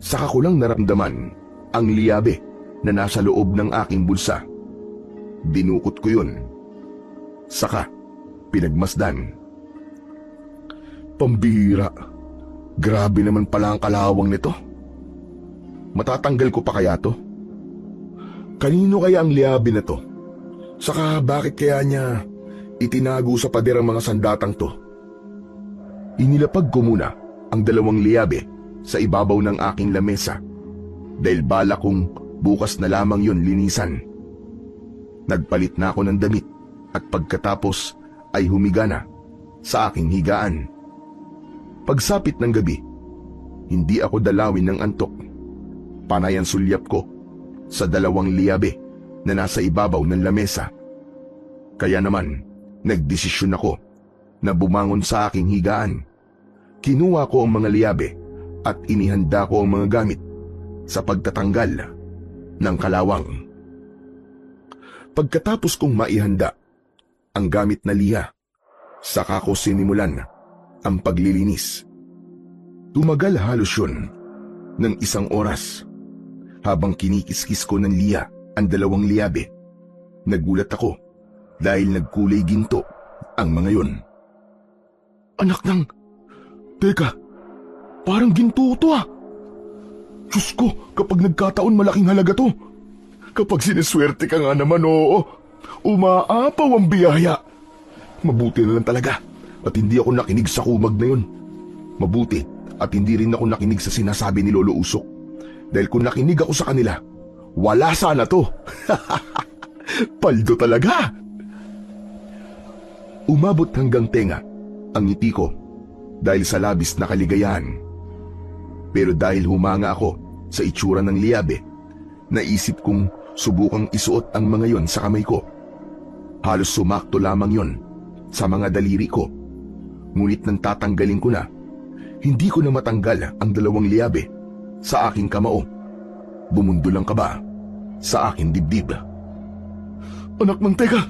saka ko lang naramdaman ang liyabe na nasa loob ng aking bulsa. Dinukot ko yun. Saka pinagmasdan. Pambihira. Grabe naman pala ang kalawang nito. Matatanggal ko pa kaya to? Kanino kaya ang liabi na to? Saka bakit kaya niya itinago sa pader ang mga sandatang to? Inilapag ko muna ang 2 liabe sa ibabaw ng aking lamesa dahil bala kong bukas na lamang yun linisan. Nagpalit na ako ng damit at pagkatapos ay humiga na sa aking higaan. Pagsapit ng gabi, hindi ako dalawin ng antok. Panay ang sulyap ko sa 2 liabe na nasa ibabaw ng lamesa. Kaya naman, nagdesisyon ako na bumangon sa aking higaan. Kinuha ko ang mga liabe at inihanda ko ang mga gamit sa pagtatanggal ng kalawang. Pagkatapos kong maihanda ang gamit na liha, saka ko sinimulan ang paglilinis. Tumagal halos yun ng 1 oras. Habang kinikiskis ko ng liha ang 2 liabe, nagulat ako dahil nagkulay ginto ang mga yun. Anak ng... Teka, parang ginto to ah. Diyos ko, kapag nagkataon malaking halaga to. Kapag sineswerte ka nga naman, oo, umaapaw ang biyaya. Mabuti na lang talaga at hindi ako nakinig sa kumag na yun. Mabuti at hindi rin ako nakinig sa sinasabi ni Lolo Usok. Dahil kung nakinig ako sa kanila, wala sana to. Paldo talaga. Umabot hanggang tenga ang ngiti ko dahil sa labis na kaligayahan. Pero dahil humanga ako sa itsura ng liabe, naisip kong subukang isuot ang mga yon sa kamay ko. Halos sumakto lamang yon sa mga daliri ko. Ngunit nang tatanggalin ko na, hindi ko na matanggal ang 2 liabe sa aking kamao. Bumundo lang kaba sa aking dibdib. Anak ng teka,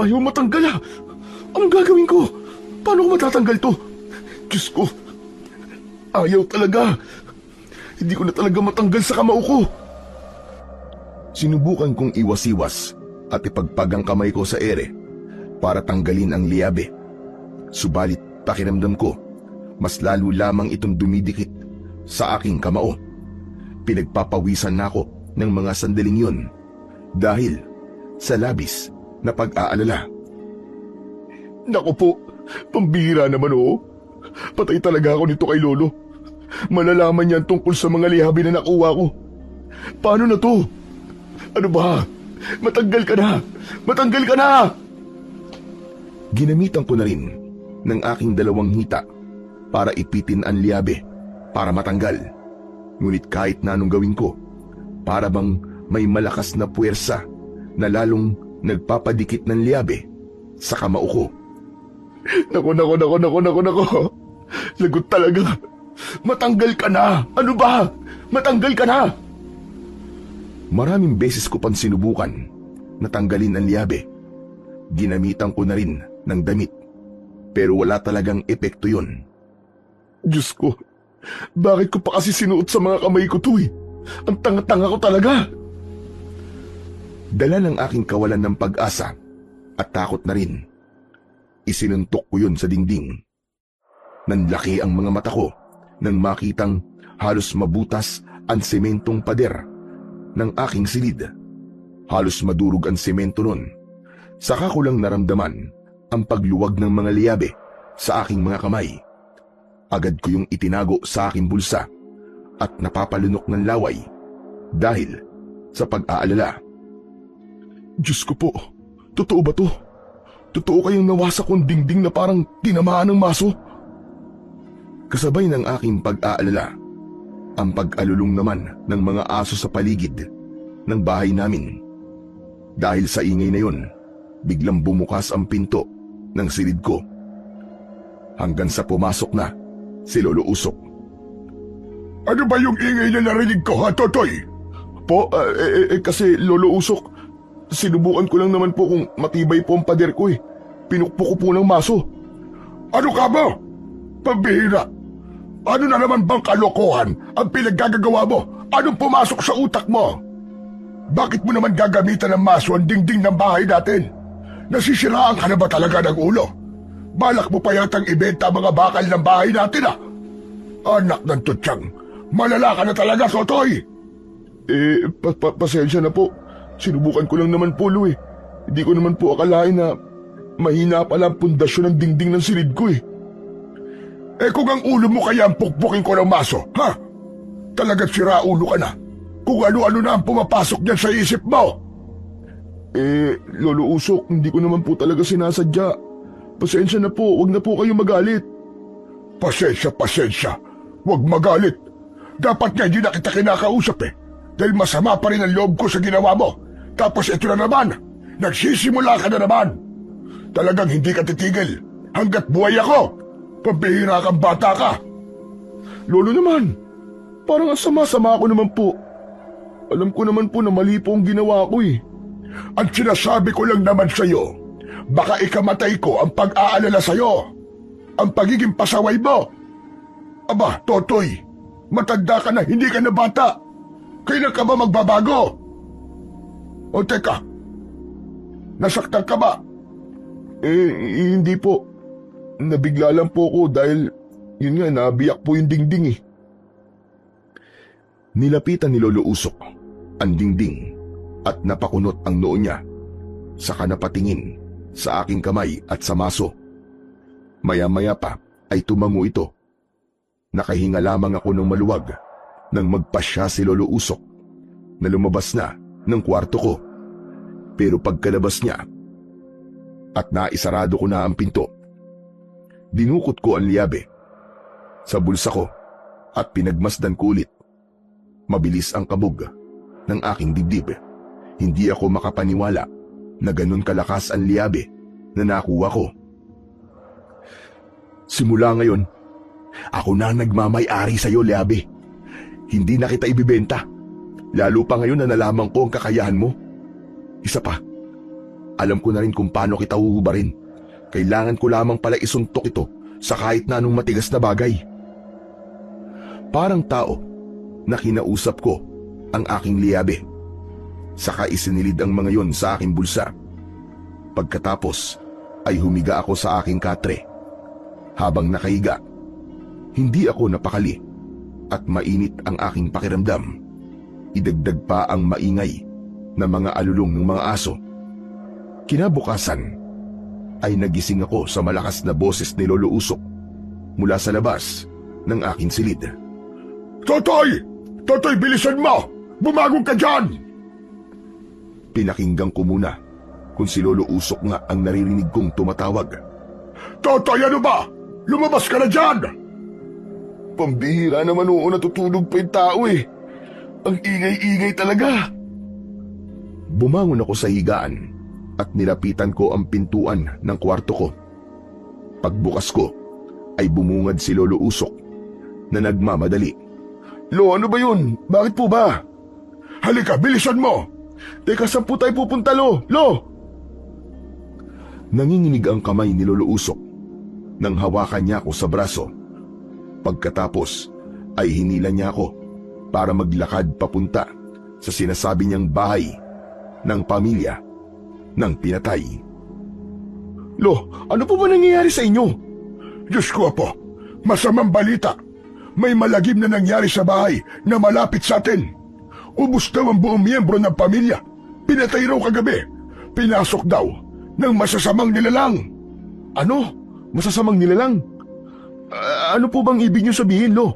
ayaw matanggal ah. Anong gagawin ko? Paano ko matatanggal to? Diyos ko, ayaw talaga. Hindi ko na talaga matanggal sa kamao ko. Sinubukan kong iwas-iwas at ipagpag ang kamay ko sa ere para tanggalin ang liabe. Subalit pakiramdam ko, mas lalo lamang itong dumidikit sa aking kamao. Pinagpapawisan na ako ng mga sandaling yun dahil sa labis na pag-aalala. Naku po, pambihira naman oo. Patay talaga ako nito kay Lolo. Malalaman niyan tungkol sa mga lihabi na nakuha ko. Paano na to? Ano ba? Matanggal ka na! Matanggal ka na! Ginamitan ko na rin ng aking 2 hita para ipitin ang liabe para matanggal. Ngunit kahit na anong gawin ko, para bang may malakas na puwersa na lalong nagpapadikit ng liabe sa kamao ko. Nako. Lagot talaga. Matanggal ka na! Ano ba? Matanggal ka na! Maraming beses ko pang sinubukan na tanggalin ang liabe. Ginamitan ko na rin ng damit. Pero wala talagang epekto yun. Diyos ko, bakit ko pa kasi sinuot sa mga kamay ko to eh? Ang tanga-tanga ko talaga. Dala ng aking kawalan ng pag-asa at takot na rin. Isinuntok ko yun sa dingding. Nanlaki ang mga mata ko nang makitang halos mabutas ang sementong pader ng aking silid. Halos madurog ang semento nun. Saka ko lang naramdaman ang pagluwag ng mga liabe sa aking mga kamay. Agad ko yung itinago sa aking bulsa at napapalunok ng laway dahil sa pag-aalala. Diyos ko po, totoo ba to? Totoo kayong nawasak kong dingding na parang tinamaan ng maso? Kasabay ng aking pag-aalala, ang pag-alulong naman ng mga aso sa paligid ng bahay namin. Dahil sa ingay na yun, biglang bumukas ang pinto ng silid ko. Hanggang sa pumasok na si Lolo Usok. Ano ba yung ingay na narinig ko, ha, Totoy? Po, kasi Lolo Usok, sinubukan ko lang naman po kung matibay po ang pader ko eh. Pinukpo ko po ng maso. Ano ka ba? Pambihira. Ano na naman bang kalokohan ang pinaggagawa mo? Anong pumasok sa utak mo? Bakit mo naman gagamitan ng maso ang dingding ng bahay natin? Nasisiraan ka na ba talaga ng ulo? Balak mo pa yatang ibenta ang mga bakal ng bahay natin ah? Anak ng tutyang, malala ka na talaga, Sotoy! Pasensya na po. Sinubukan ko lang naman po, Lo eh. Hindi ko naman po akalain na mahina pala ang pundasyon ng dingding ng silid ko eh. Kung ang ulo mo kaya ang pukpukin ko ng maso, ha? Talagang sira ulo ka na. Kung ano-ano na ang pumapasok dyan sa isip mo. Lolo Usok, hindi ko naman po talaga sinasadya. Pasensya na po, wag na po kayo magalit. Pasensya. Wag magalit. Dapat nga hindi na kita kinakausap eh. Dahil masama pa rin ang loob ko sa ginawa mo. Tapos ito na naman, nagsisimula ka na naman. Talagang hindi ka titigil hanggat buhay ako. Pambihira kang bata ka. Lolo naman, parang sama-sama ako naman po. Alam ko naman po na mali po ang ginawa ko eh. Ang sinasabi ko lang naman sa'yo, baka ikamatay ko ang pag-aalala sa'yo. Ang pagiging pasaway mo. Aba, Totoy, matanda ka na, hindi ka na bata. Kailan ka ba magbabago? O teka, nasaktan ka ba? Hindi po. Nabigla lang po ako dahil, yun nga, nabiyak po yung dingding eh. Nilapitan ni Lolo Usok ang dingding at napakunot ang noo niya. Saka napatingin sa aking kamay at sa maso. Maya-maya pa ay tumango ito. Nakahinga lamang ako ng maluwag nang magpasya si Lolo Usok na lumabas na ng kwarto ko. Pero pagkalabas niya at naisarado ko na ang pinto, dinukot ko ang liyabe sa bulsa ko at pinagmasdan ko ulit. Mabilis ang kabog ng aking dibdib. Hindi ako makapaniwala na ganun kalakas ang liyabe na nakuha ko. Simula ngayon, ako na nagmamay-ari sa iyo, liyabe. Hindi na kita ibibenta. Lalo pa ngayon na nalaman ko ang kakayahan mo. Isa pa, alam ko na rin kung paano kita huhubarin. Kailangan ko lamang pala isuntok ito sa kahit na anong matigas na bagay. Parang tao na kinausap ko ang aking liyabe. Saka isinilid ang mga yon sa aking bulsa. Pagkatapos ay humiga ako sa aking katre. Habang nakahiga, hindi ako napakali at mainit ang aking pakiramdam. Idagdag pa ang maingay na mga alulong ng mga aso. Kinabukasan ay nagising ako sa malakas na boses ni Lolo Usok mula sa labas ng aking silid. Totoy! Totoy, bilisan mo! Bumagong ka dyan! Pinakinggan ko muna kung si Lolo Usok nga ang naririnig kong tumatawag. Totoy, ano ba? Lumabas ka na dyan! Pambihira naman oo, natutulog pa yung tao eh. Ang ingay-ingay talaga. Bumangon ako sa higaan at nilapitan ko ang pintuan ng kwarto ko. Pagbukas ko ay bumungad si Lolo Usok na nagmamadali. Lo, ano ba yun? Bakit po ba? Halika, bilisan mo! Teka, saan po tayo pupunta, Lo? Nanginginig ang kamay ni Lolo Usok nang hawakan niya ako sa braso. Pagkatapos ay hinila niya ako para maglakad papunta sa sinasabi niyang bahay ng pamilya ng pinatay. Lo, ano po ba nangyayari sa inyo? Diyos ko po, masamang balita. May malagim na nangyari sa bahay na malapit sa atin. Ubus daw ang buong miyembro ng pamilya. Pinatay raw kagabi. Pinasok daw ng masasamang nilalang. Ano? Masasamang nilalang? Ano po bang ibig niyo sabihin, Lo?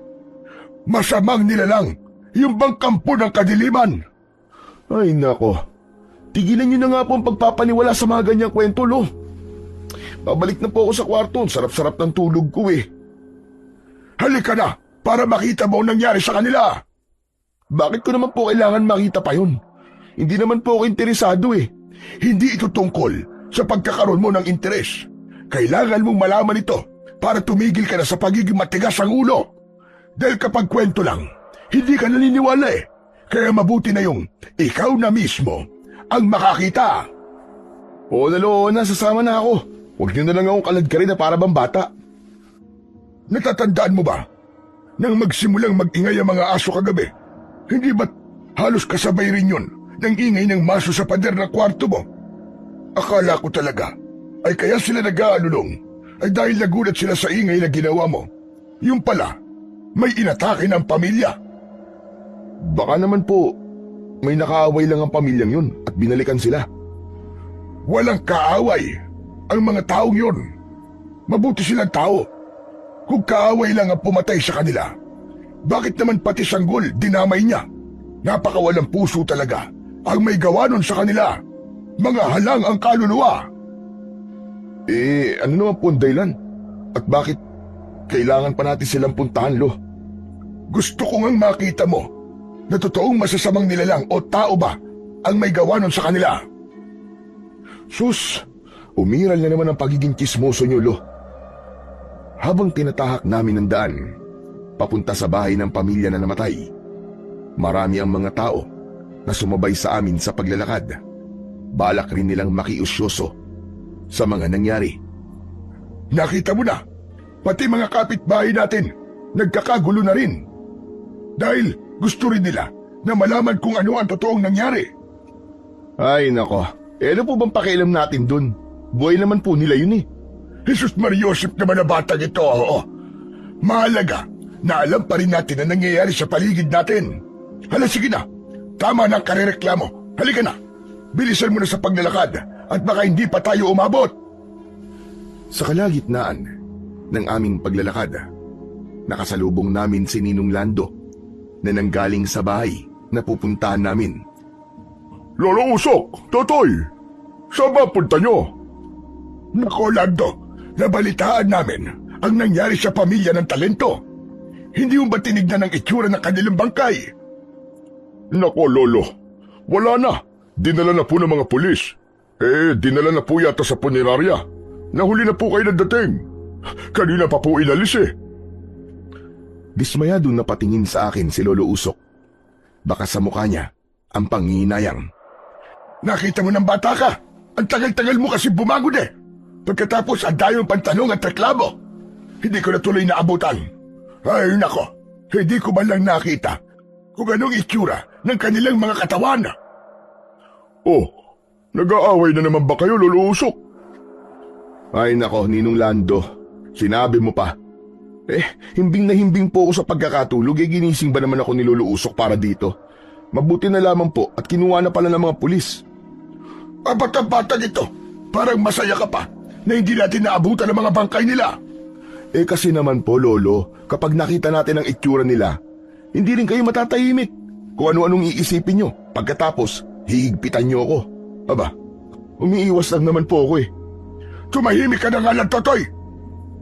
Masamang nilalang. Yung bang kampo ng kadiliman. Ay nako. Tigilan niyo na nga po ang pagpapaniwala sa mga ganyang kwento, Lo. Babalik na po ako sa kwarto. Sarap-sarap ng tulog ko eh. Halika na para makita mo ang nangyari sa kanila. Bakit ko naman po kailangan makita pa yun? Hindi naman po ako interesado eh. Hindi ito tungkol sa pagkakaroon mo ng interes. Kailangan mong malaman ito para tumigil ka na sa pagiging matigas ang ulo. Dahil kapag kwento lang, hindi ka naniniwala eh. Kaya mabuti na yung ikaw na mismo ang makakita. Oo na, Lo, sasama na ako. Huwag niyo na lang akong kaladkarin na para bang bata. Natatandaan mo ba nang magsimulang mag-ingay ang mga aso kagabi? Hindi ba't halos kasabay rin yun ng ingay ng maso sa pader ng kwarto mo? Akala ko talaga ay kaya sila nag-aalulong ay dahil nagulat sila sa ingay na ginawa mo. Yung pala, may inatake ng pamilya. Baka naman po, may nakaaway lang ang pamilyang yun at binalikan sila. Walang kaaway ang mga taong yun. Mabuti silang tao. Kung kaaway lang ang pumatay sa kanila, bakit naman pati sanggol dinamay niya? Napakawalang puso talaga ang may gawa nun sa kanila. Mga halang ang kaluluwa. Ano naman po ang dahilan? At bakit kailangan pa natin silang puntahan, Lo? Gusto ko ngang makita mo na totoong masasamang nilalang o tao ba ang may gawa nun sa kanila. Sus, umiral na naman ang pagiging tsismoso niyo, Lo. Habang tinatahak namin ang daan, papunta sa bahay ng pamilya na namatay, marami ang mga tao na sumabay sa amin sa paglalakad. Balak rin nilang makiusyoso sa mga nangyari. Nakita mo na, pati mga kapitbahay natin, nagkakagulo na rin. Dahil gusto rin nila na malaman kung ano ang totoong nangyari. Ay nako, ano po bang pakialam natin dun? Buhay naman po nila yun eh. Jesus Mariosip naman na batang ito, oo. Mahalaga na alam pa rin natin ang nangyayari sa paligid natin. Hala, sige na. Tama na ang karereklamo. Halika na. Bilisan mo na sa paglalakad at baka hindi pa tayo umabot. Sa kalagitnaan ng aming paglalakad, nakasalubong namin si Ninong Lando na nanggaling sa bahay na pupuntahan namin. Lolo Usok, Totoy, saan ba punta nyo? Nako, Lando, nabalitaan namin ang nangyari sa pamilya ng talento. Hindi mo ba tinignan ang itsura ng kanilang bangkay? Nako, Lolo, wala na. Dinala na po ng mga pulis. Dinala na po yata sa punerarya. Nahuli na po kayo nagdating. Kanina pa po inalis eh. Dismayado na patingin sa akin si Lolo Usok. Baka sa mukha niya ang panginayang. Nakita mo ng bata ka? Ang tagal-tagal mo kasi bumagod eh. Pagkatapos ang dayong pantanong at reklamo. Hindi ko na tuloy naabutan. Ay nako, hindi ko man lang nakita kung anong itsura ng kanilang mga katawan. Oh, nag-aaway na naman ba kayo, Lolo Usok? Ay nako, Ninong Lando, sinabi mo pa. Himbing na himbing po ako sa pagkakatulog, ginising ba naman ako ni Lolo Usok para dito? Mabuti na lamang po at kinuha na pala ng mga pulis. Batang-batang ito, parang masaya ka pa na hindi natin naabutan ang mga bangkay nila. Kasi naman po, Lolo, kapag nakita natin ang itsura nila, hindi rin kayo matatahimik. Kung ano-anong iisipin nyo, pagkatapos, hihigpitan nyo ako. Aba, umiiwas lang naman po ako eh. Tumahimik ka na nga lang, Totoy.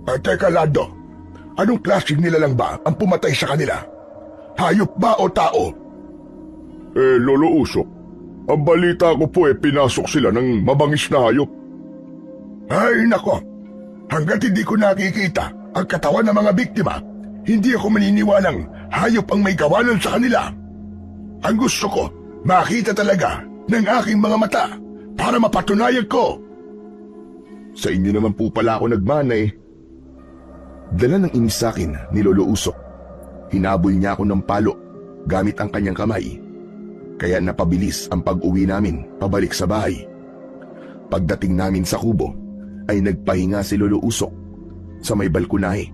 Teka, Lando, anong klaseng nila lang ba ang pumatay sa kanila? Hayop ba o tao? Lolo Usok, ang balita ko po pinasok sila ng mabangis na hayop. Ay, nako. Hanggat hindi ko nakikita ang katawan ng mga biktima, hindi ako maniniwalang hayop ang may gawanan sa kanila. Ang gusto ko, makita talaga ng aking mga mata para mapatunayan ko. Sa inyo naman po pala ako nagmana eh. Dala ng inis sa akin ni Lolo Usok. Hinabol niya ako ng palo gamit ang kanyang kamay. Kaya napabilis ang pag-uwi namin pabalik sa bahay. Pagdating namin sa kubo, ay nagpahinga si Lolo Usok sa may balkonahe.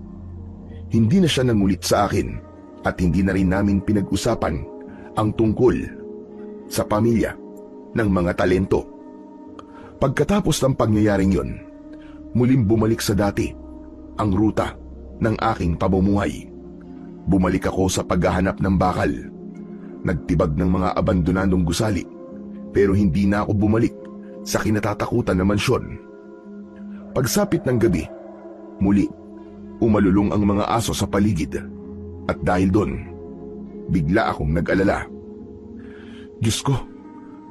Hindi na siya nangulit sa akin at hindi na rin namin pinag-usapan ang tungkol sa pamilya ng mga talento. Pagkatapos ng pangyayaring yon, muling bumalik sa dati ang ruta ng aking pamumuhay. Bumalik ako sa paghahanap ng bakal. Nagtibag ng mga abandonadong gusali, pero hindi na ako bumalik sa kinatatakutan na mansyon. Pagsapit ng gabi, muli umalulong ang mga aso sa paligid at dahil doon, bigla akong nag-alala. Diyos ko,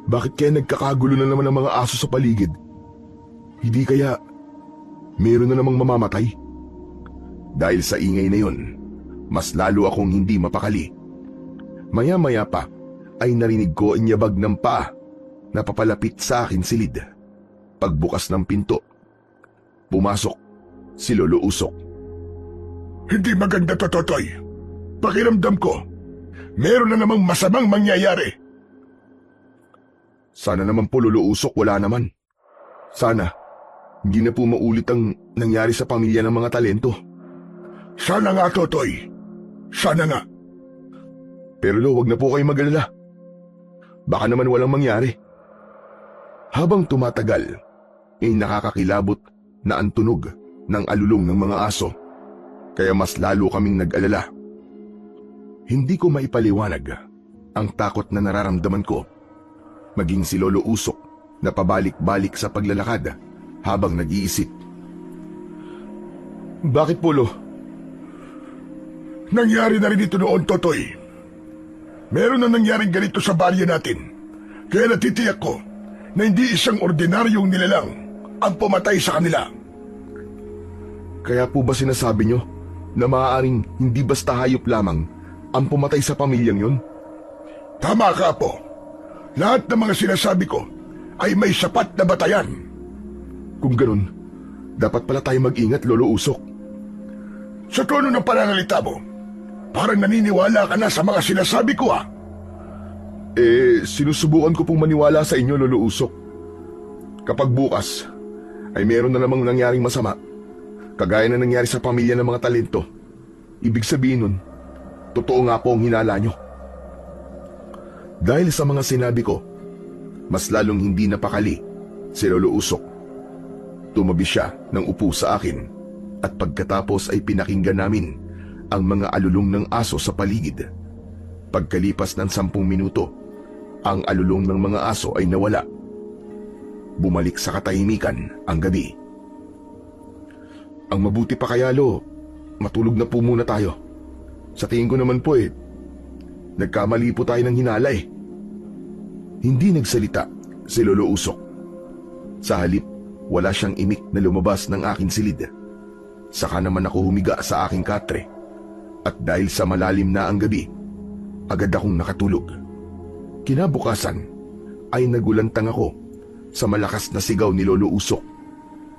bakit kaya nagkakagulo na naman ang mga aso sa paligid? Hindi kaya meron na namang mamamatay? Dahil sa ingay na yon, mas lalo akong hindi mapakali. Maya-maya pa ay narinig ko ang yabag ng paa na papalapit sa akin silid. Pagbukas ng pinto, pumasok si Lolo Usok. Hindi maganda to, Totoy. Pakiramdam ko, meron na namang masamang mangyayari. Sana naman po, Lolo Usok, wala naman. Sana hindi na po maulit ang nangyari sa pamilya ng mga talento. Sana nga, Totoy. Sana nga. Pero Lo, wag na po kayo mag-alala. Baka naman walang mangyari. Habang tumatagal, ay nakakakilabot na ang tunog ng alulong ng mga aso, kaya mas lalo kaming nag-alala. Hindi ko maipaliwanag ang takot na nararamdaman ko, maging si Lolo Usok na pabalik-balik sa paglalakad habang nag-iisip. Bakit po, Lo? Nangyari na rin ito noon, Totoy. Meron na nangyaring ganito sa baryo natin. Kaya natitiyak ko na hindi isang ordinaryong nilalang ang pumatay sa kanila. Kaya po ba sinasabi nyo na maaaring hindi basta hayop lamang ang pumatay sa pamilyang yun? Tama ka po. Lahat ng mga sinasabi ko ay may sapat na batayan. Kung ganun, dapat pala tayo mag-ingat, Lolo Usok. Sa tono ng pananalita mo, parang naniniwala ka na sa mga sinasabi ko ah. Sinusubukan ko pong maniwala sa inyo, Lolo Usok. Kapag bukas ay meron na namang nangyaring masama, kagaya na nangyari sa pamilya ng mga talento, ibig sabihin nun, totoo nga po ang hinala nyo. Dahil sa mga sinabi ko, mas lalong hindi napakali si Lolo Usok. Tumabi siya ng upo sa akin at pagkatapos ay pinakinggan namin ang mga alulong ng aso sa paligid. Pagkalipas ng 10 minuto, ang alulong ng mga aso ay nawala. Bumalik sa katahimikan ang gabi. Ang mabuti pa kaya, Lo, matulog na po muna tayo. Sa tingin ko naman po nagkamali po tayo ng hinala eh. Hindi nagsalita si Lolo Usok. Sa halip, wala siyang imik na lumabas ng aking silid. Saka naman ako humiga sa aking katre. At dahil sa malalim na ang gabi, agad akong nakatulog. Kinabukasan ay nagulantang ako sa malakas na sigaw ni Lolo Usok.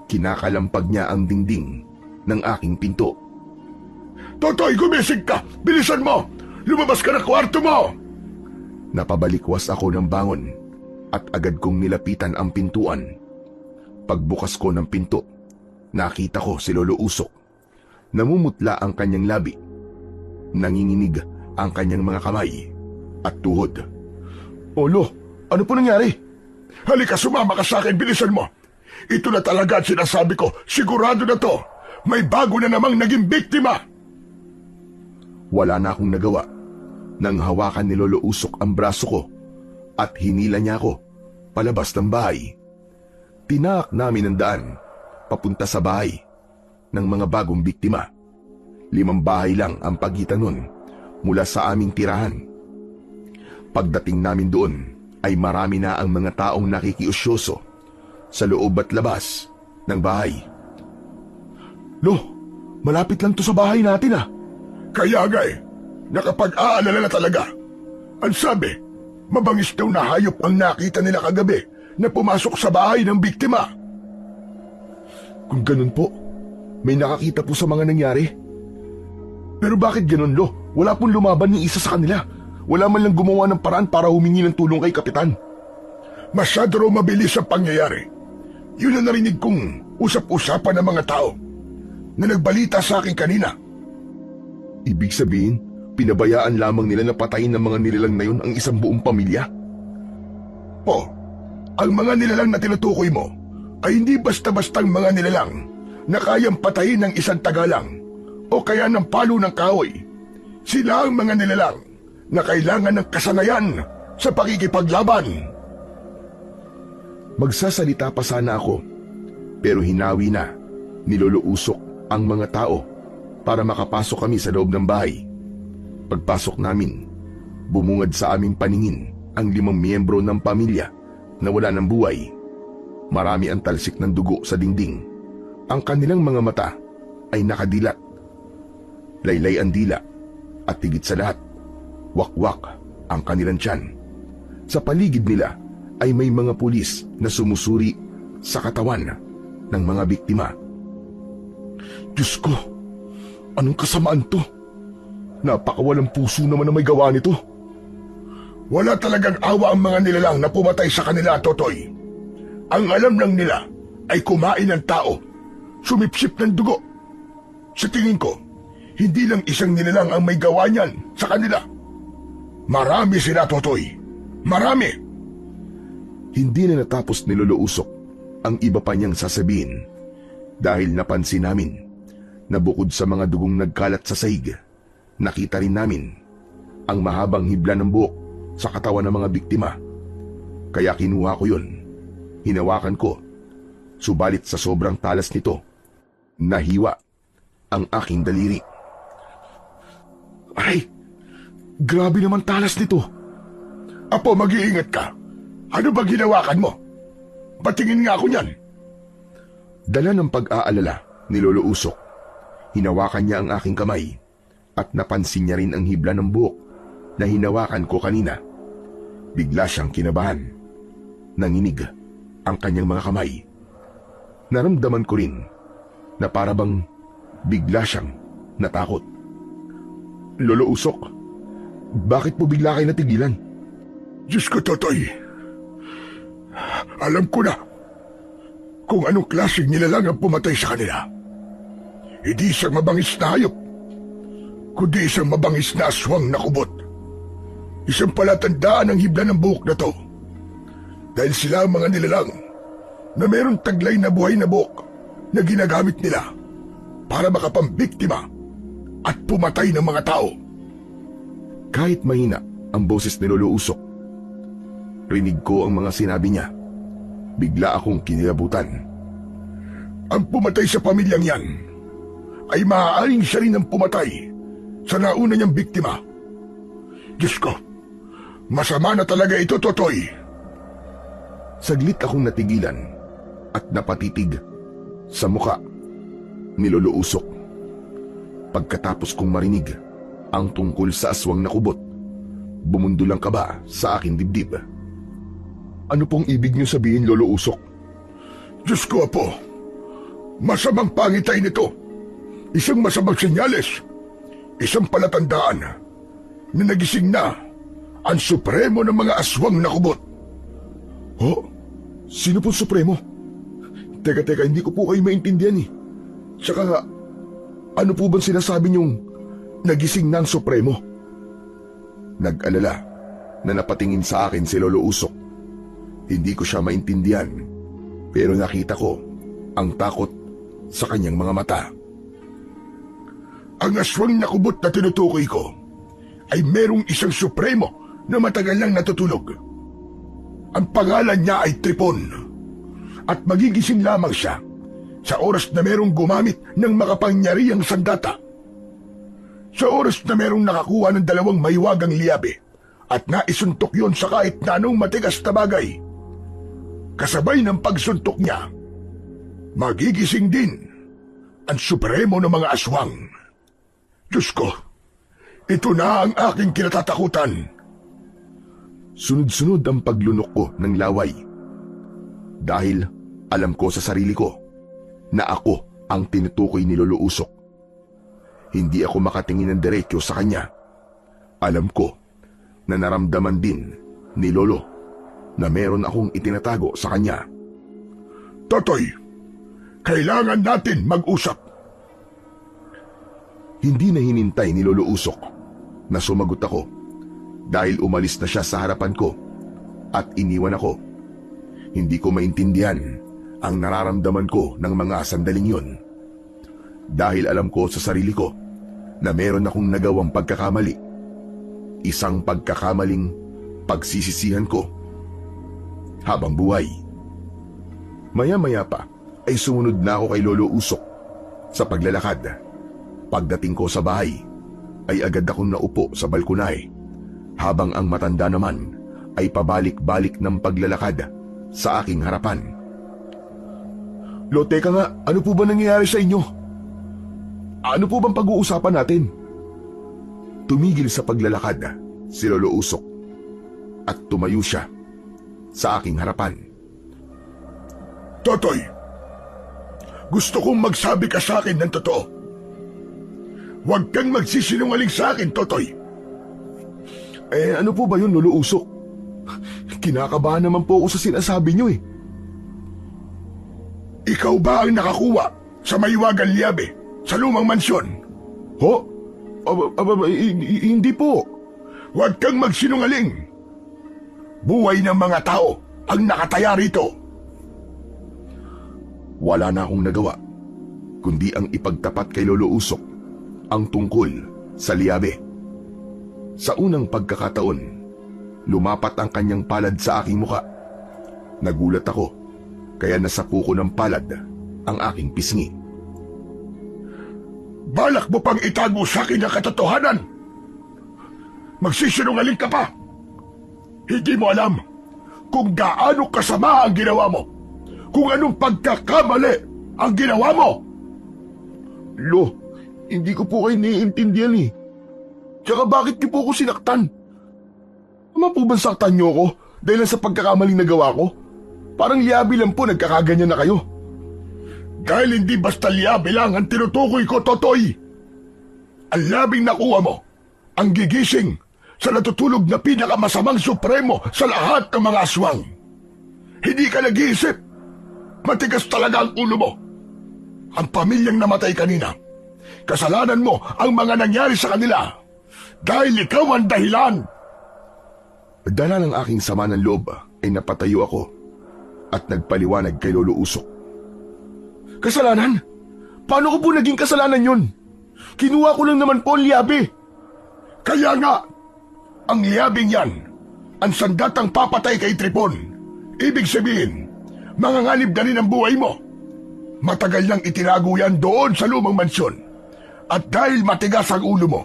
Kinakalampag niya ang dingding ng aking pinto. Totoy, gumising ka! Bilisan mo! Lumabas ka na kwarto mo! Napabalikwas ako ng bangon at agad kong nilapitan ang pintuan. Pagbukas ko ng pinto, nakita ko si Lolo Usok. Namumutla ang kanyang labi. Nanginginig ang kanyang mga kamay at tuhod. Lo, ano po nangyari? Halika, sumama ka sa akin, bilisan mo! Ito na talaga ang sinasabi ko, sigurado na to! May bago na namang naging biktima! Wala na akong nagawa nang hawakan ni Lolo Usok ang braso ko at hinila niya ako palabas ng bahay. Tinaak namin ang daan papunta sa bahay ng mga bagong biktima. 5 bahay lang ang pagitan nun mula sa aming tirahan. Pagdating namin doon ay marami na ang mga taong nakikiusyoso sa loob at labas ng bahay. Lo, malapit lang to sa bahay natin ah. Kaya nga nakapag-aalala na talaga. Ang sabi, mabangis daw na hayop ang nakita nila kagabi na pumasok sa bahay ng biktima. Kung ganun po, may nakakita po sa mga nangyari. Pero bakit ganun, Lo? Wala pong lumaban ni isa sa kanila. Wala man lang gumawa ng paraan para humingi ng tulong kay Kapitan. Masyado raw mabilis ang pangyayari. Yun ang narinig kong usap-usapan ng mga tao na nagbalita sa akin kanina. Ibig sabihin, pinabayaan lamang nila na patayin ng mga nilalang na yun ang isang buong pamilya? Ang mga nilalang na tinutukoy mo ay hindi basta-bastang mga nilalang na kayang patayin ng isang tagalang o kaya ng palo ng kahoy. Sila ang mga nilalang na kailangan ng kasanayan sa pakikipaglaban. Magsasalita pa sana ako, pero hinawi na ni Lolo Usok ang mga tao para makapasok kami sa loob ng bahay. Pagpasok namin, bumungad sa aming paningin ang 5 miyembro ng pamilya na wala ng buhay. Marami ang talsik ng dugo sa dingding. Ang kanilang mga mata ay nakadilat. Laylay ang dila at higit sa lahat, wakwak ang kanilang tiyan. Sa paligid nila ay may mga pulis na sumusuri sa katawan ng mga biktima. Diyos ko, anong kasamaan to? Napakawalang puso naman na may gawa nito. Wala talagang awa ang mga nilalang na pumatay sa kanila, Totoy. Ang alam lang nila ay kumain ng tao, sumipsip ng dugo. Sa tingin ko, hindi lang isang nilalang ang may gawa niyan sa kanila. Marami sila, Totoy. Marami. Hindi na natapos ni Lolo Usok ang iba pa niyang sasabihin dahil napansin namin na bukod sa mga dugong nagkalat sa sahig, nakita rin namin ang mahabang hibla ng buhok sa katawan ng mga biktima. Kaya kinuha ko yun, hinawakan ko, subalit sa sobrang talas nito, nahiwa ang aking daliri. Ay, grabe naman talas nito. Apo, mag-iingat ka. Ano ba ginawakan mo? Patingin nga ako niyan. Dala ng pag-aalala ni Lolo Usok, hinawakan niya ang aking kamay at napansin niya rin ang hibla ng buhok na hinawakan ko kanina. Bigla siyang kinabahan. Nanginig ang kanyang mga kamay. Naramdaman ko rin na para bang bigla siyang natakot. Lolo Usok, bakit po bigla kayo natigilan? Diyos ko, Totoy. Alam ko na kung anong klaseng nilalang ang pumatay sa kanila. Hindi isang mabangis na hayop, kundi isang mabangis na aswang na kubot. Isang palatandaan ang hibla ng buhok na to. Dahil sila ang mga nilalang na meron taglay na buhay na buhok na ginagamit nila para makapambiktima at pumatay ng mga tao. Kahit mahina ang boses ni Lolo Usok, rinig ko ang mga sinabi niya. Bigla akong kinilabutan. Ang pumatay sa pamilyang yan ay maaaring siya rin ang pumatay sa nauna niyang biktima. Diyos ko, masama na talaga ito, Totoy. Saglit akong natigilan at napatitig sa muka ni Lolo Usok. Pagkatapos kong marinig ang tungkol sa aswang na kubot, bumundol ang kaba sa aking dibdib. Ano pong ibig niyo sabihin, Lolo Usok? Diyos ko, Apo, masamang pangitay nito. Isang masamang senyales. Isang palatandaan na nagising na ang supremo ng mga aswang na kubot. Oh? Sino po supremo? Teka, hindi ko po kayo maintindihan eh. Tsaka, ano po bang sinasabi niyong nagising na ang supremo? Nag-alala na napatingin sa akin si Lolo Usok. Hindi ko siya maintindihan, pero nakita ko ang takot sa kanyang mga mata. Ang aswang na kubot na tinutukoy ko ay merong isang supremo na matagal lang natutulog. Ang pangalan niya ay Tripon, at magigising lamang siya sa oras na merong gumamit ng makapangyarihang sandata. Sa oras na merong nakakuha ng 2 mahiwagang liyabe at naisuntok yon sa kahit na anong matigas na bagay. Kasabay ng pagsuntok niya, magigising din ang supremo ng mga aswang. Diyos ko, ito na ang aking kinatatakutan. Sunod-sunod ang paglunok ko ng laway. Dahil alam ko sa sarili ko na ako ang tinutukoy ni Lolo Usok. Hindi ako makatingin ng diretso sa kanya. Alam ko na naramdaman din ni Lolo na meron akong itinatago sa kanya. Totoy, kailangan natin mag-usap. Hindi na hinintay ni Lolo Usok na sumagot ako dahil umalis na siya sa harapan ko at iniwan ako. Hindi ko maintindihan ang nararamdaman ko ng mga sandaling yun. Dahil alam ko sa sarili ko na meron akong nagawang pagkakamali. Isang pagkakamaling pagsisisihan ko habang buhay. Maya-maya pa ay sumunod na ako kay Lolo Usok sa paglalakad. Pagdating ko sa bahay ay agad akong naupo sa balkonahe habang ang matanda naman ay pabalik-balik ng paglalakad sa aking harapan. Lo, teka nga, ano po ba nangyayari sa inyo? Ano po bang pag-uusapan natin? Tumigil sa paglalakad si Lolo Usok at tumayo siya sa aking harapan. Totoy, gusto kong magsabi ka sa akin ng totoo. Huwag kang magsisinungaling sa akin, Totoy. Ano po ba yun, Lolo Usok? Kinakabahan naman po ako sa sinasabi niyo eh. Ikaw ba ang nakakuha sa mahiwagang liyabe sa lumang mansyon? Ho? Hindi po. Huwag kang magsinungaling. Buhay ng mga tao ang nakataya rito. Wala na akong nagawa, kundi ang ipagtapat kay Lolo Usok ang tungkol sa liabe. Sa unang pagkakataon, lumapat ang kanyang palad sa aking muka. Nagulat ako, kaya nasapu ko ng palad ang aking pisngi. Balak mo pang itago sa akin ang katotohanan? Magsisinungaling ka pa. Hindi mo alam kung gaano kasama ang ginawa mo. Kung anong pagkakamali ang ginawa mo. Lo, hindi ko po kayo naiintindihan eh. Tsaka bakit niyo po ako sinaktan? Tama po ba saktan niyo ako dahil lang sa pagkakamaling nagawa ko? Parang liabi lang po nagkakaganyan na kayo. Dahil hindi basta liabi lang ang tinutukoy ko, Totoy. Ang labing nakuha mo, ang gigising sa natutulog na pinakamasamang supremo sa lahat ng mga aswang. Hindi ka nag-iisip. Matigas talaga ang ulo mo. Ang pamilyang namatay kanina, kasalanan mo ang mga nangyari sa kanila. Dahil ikaw ang dahilan. Dala ng aking sama ng loob ay napatayo ako at nagpaliwanag kay Lolo Usok. Kasalanan? Paano ko po naging kasalanan yun? Kinuha ko lang naman po ang liabe. Kaya nga, ang liyabing yan, ang sandatang papatay kay Tripon. Ibig sabihin, manganganib na rin ang buhay mo. Matagal nang itinago yan doon sa lumang mansyon. At dahil matigas ang ulo mo,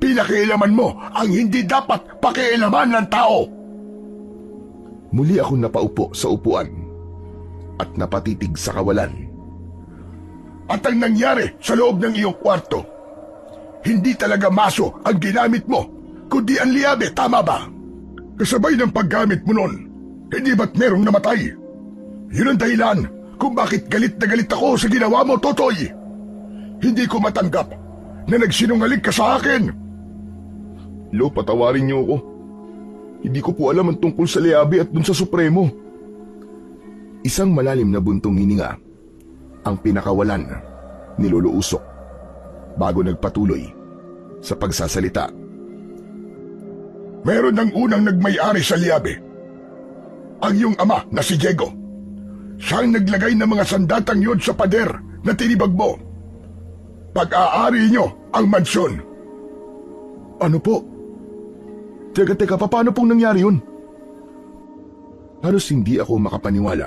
pinakialaman mo ang hindi dapat pakialaman ng tao. Muli akong napaupo sa upuan at napatitig sa kawalan. At ang nangyari sa loob ng iyong kwarto, hindi talaga maso ang ginamit mo, kundi ang liabe, tama ba? Kasabay ng paggamit mo nun, hindi ba't merong namatay? Yun ang dahilan kung bakit galit na galit ako sa ginawa mo, Totoy. Hindi ko matanggap na nagsinungaling ka sa akin. Lo, patawarin niyo ako. Hindi ko po alam ang tungkol sa liabe at dun sa Supremo. Isang malalim na buntong hininga ang pinakawalan ni Lolo Usok bago nagpatuloy sa pagsasalita. Meron ng unang nagmay-ari sa liabe. Ang iyong ama na si Diego. Siyang naglagay ng mga sandatang yun sa pader na tinibag mo. Pag-aari niyo ang mansyon. Ano po? Teka, paano pong nangyari yun? Halos hindi ako makapaniwala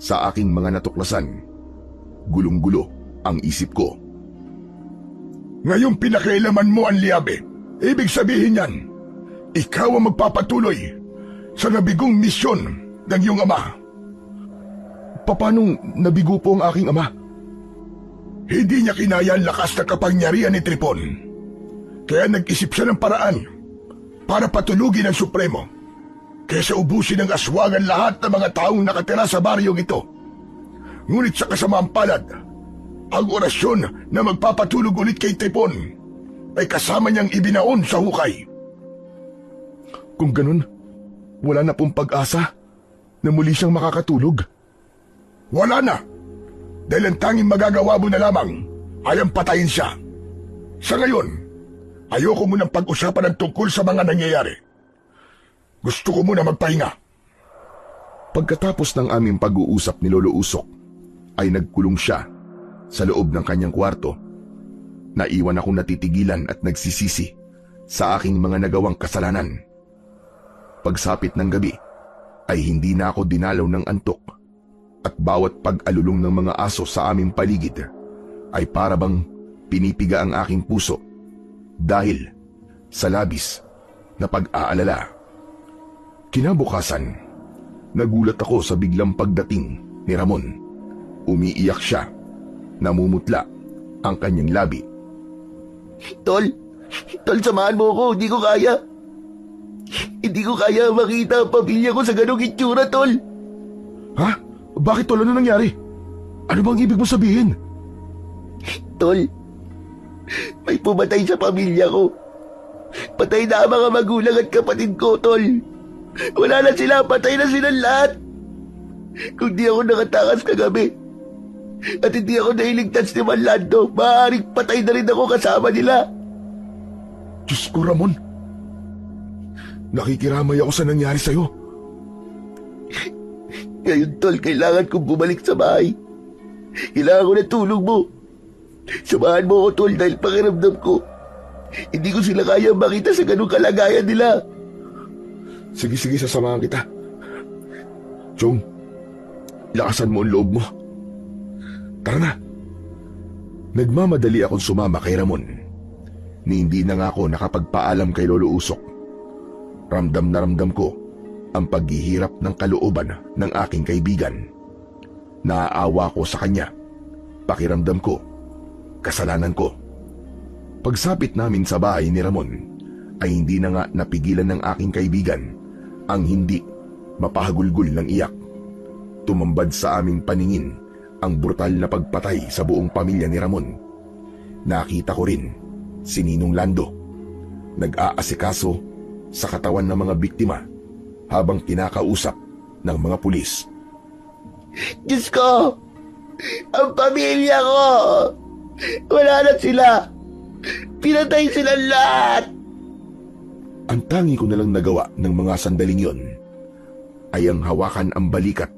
sa aking mga natuklasan. Gulong-gulo ang isip ko. Ngayong pinakailaman mo ang liabe, ibig sabihin yan, ikaw ang magpapatuloy sa nabigong misyon ng iyong ama. Paano nabigo po ang aking ama? Hindi niya kinaya ang lakas na kapangyarihan ni Tripon. Kaya nag-isip siya ng paraan para patulugin ang Supremo. Kesa ubusin ng aswangan lahat ng mga taong nakatira sa baryong ito. Ngunit sa kasamaang palad, ang orasyon na magpapatulog ulit kay Tripon ay kasama niyang ibinaon sa hukay. Kung ganun, wala na pong pag-asa na muli siyang makakatulog. Wala na, dahil ang tanging magagawa mo na lamang ay ang patayin siya. Sa ngayon, ayoko munang pag-usapan ng tungkol sa mga nangyayari. Gusto ko muna magpahinga. Pagkatapos ng aming pag-uusap ni Lolo Usok, ay nagkulong siya sa loob ng kanyang kwarto. Naiwan akong natitigilan at nagsisisi sa aking mga nagawang kasalanan. Pagsapit ng gabi, ay hindi na ako dinalaw ng antok at bawat pag-alulong ng mga aso sa aming paligid ay parabang pinipiga ang aking puso dahil sa labis na pag-aalala. Kinabukasan, nagulat ako sa biglang pagdating ni Ramon. Umiiyak siya, namumutla ang kanyang labi. Tol, samahan mo ako, hindi ko kaya. Hindi ko kaya makita ang pamilya ko sa ganong itsura, Tol. Ha? Bakit, Tol? Ano nangyari? Ano bang ibig mo sabihin? Tol, may pumatay sa pamilya ko. Patay na ang mga magulang at kapatid ko, Tol. Wala na sila, patay na silang lahat. Kung di ako nakatakas kagabi at hindi ako nailigtas ni Manlando, maaaring patay na rin ako kasama nila. Diyos ko, Ramon. Nakikiramay ako sa nangyari sa'yo. Ngayon, Tol, kailangan kong bumalik sa bahay. Kailangan ko ng tulong mo. Samahan mo ako, Tol, dahil pakiramdam ko, hindi ko sila kaya makita sa ganung kalagayan nila. Sige, sasamahan kita. Chong, lakasan mo ang loob mo. Tara na. Nagmamadali akong sumama kay Ramon. Ni hindi na nga ako nakapagpaalam kay Lolo Usok. Ramdam na ramdam ko ang paghihirap ng kalooban ng aking kaibigan. Naaawa ko sa kanya. Pakiramdam ko, kasalanan ko. Pagsapit namin sa bahay ni Ramon, ay hindi na nga napigilan ng aking kaibigan ang hindi mapahagulgol ng iyak. Tumambad sa aming paningin ang brutal na pagpatay sa buong pamilya ni Ramon. Nakita ko rin si Ninong Lando, nag-aasikaso sa katawan ng mga biktima habang kinakausap ng mga pulis. Diyos ko! Ang pamilya ko! Wala na sila! Pinatay sila lahat! Ang tangi ko nalang nagawa ng mga sandaling yon ay ang hawakan ang balikat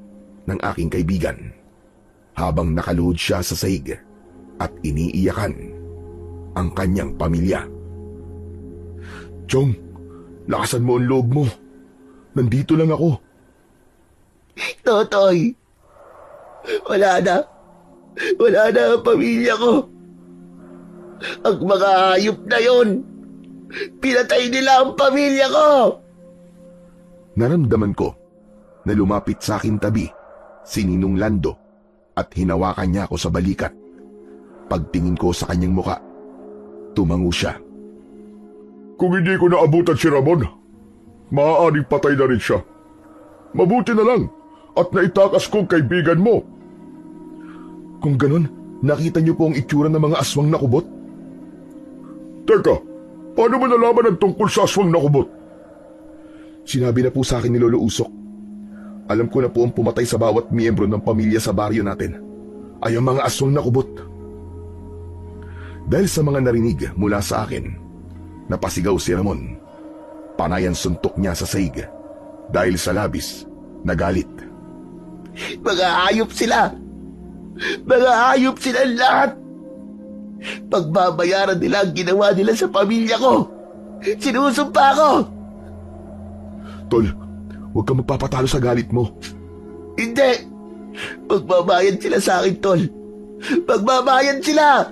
ng aking kaibigan habang nakaluhod siya sa sahig at iniiyakan ang kanyang pamilya. Chong, lakasan mo ang loob mo. Nandito lang ako. Totoy! Wala na! Wala na ang pamilya ko! Ang mga hayop na yon! Pinatay nila ang pamilya ko! Naramdaman ko na lumapit sa akin tabi si Ninong Lando at hinawakan niya ako sa balikat. Pagtingin ko sa kanyang muka, tumango siya. Kung hindi ko naabutan si Ramon, maaaring patay na rin siya. Mabuti na lang at naitakas kong kaibigan mo. Kung ganun, nakita niyo po ang itsura ng mga aswang na kubot? Teka, paano mo nalaman ang tungkol sa aswang na kubot? Sinabi na po sa akin ni Lolo Usok. Alam ko na po ang pumatay sa bawat miyembro ng pamilya sa baryo natin ay ang mga aswang na kubot. Dahil sa mga narinig mula sa akin, napasigaw si Ramon. Panayan suntok niya sa sahig dahil sa labis na galit. Mga hayop sila! Mga hayop sila lahat! Pagbabayaran nila ang ginawa nila sa pamilya ko! Sinusumpa ko! Tol, huwag kang magpapatalo sa galit mo. Hindi! Magbabayad sila sa akin, Tol! Magbabayad sila!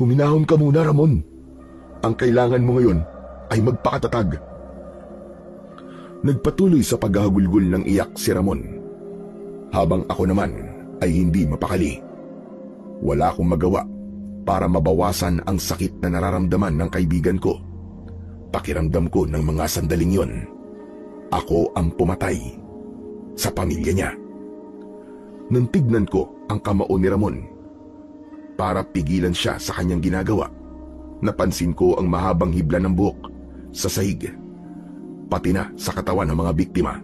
Huminahon ka muna, Ramon. Ang kailangan mo ngayon ay magpakatatag. Nagpatuloy sa paghahagulgol ng iyak si Ramon, habang ako naman ay hindi mapakali. Wala akong magawa para mabawasan ang sakit na nararamdaman ng kaibigan ko. Pakiramdam ko ng mga sandaling yon, ako ang pumatay sa pamilya niya. Nang tignan ko ang kamao ni Ramon para pigilan siya sa kanyang ginagawa, napansin ko ang mahabang hibla ng buhok sa sahig, pati na sa katawan ng mga biktima.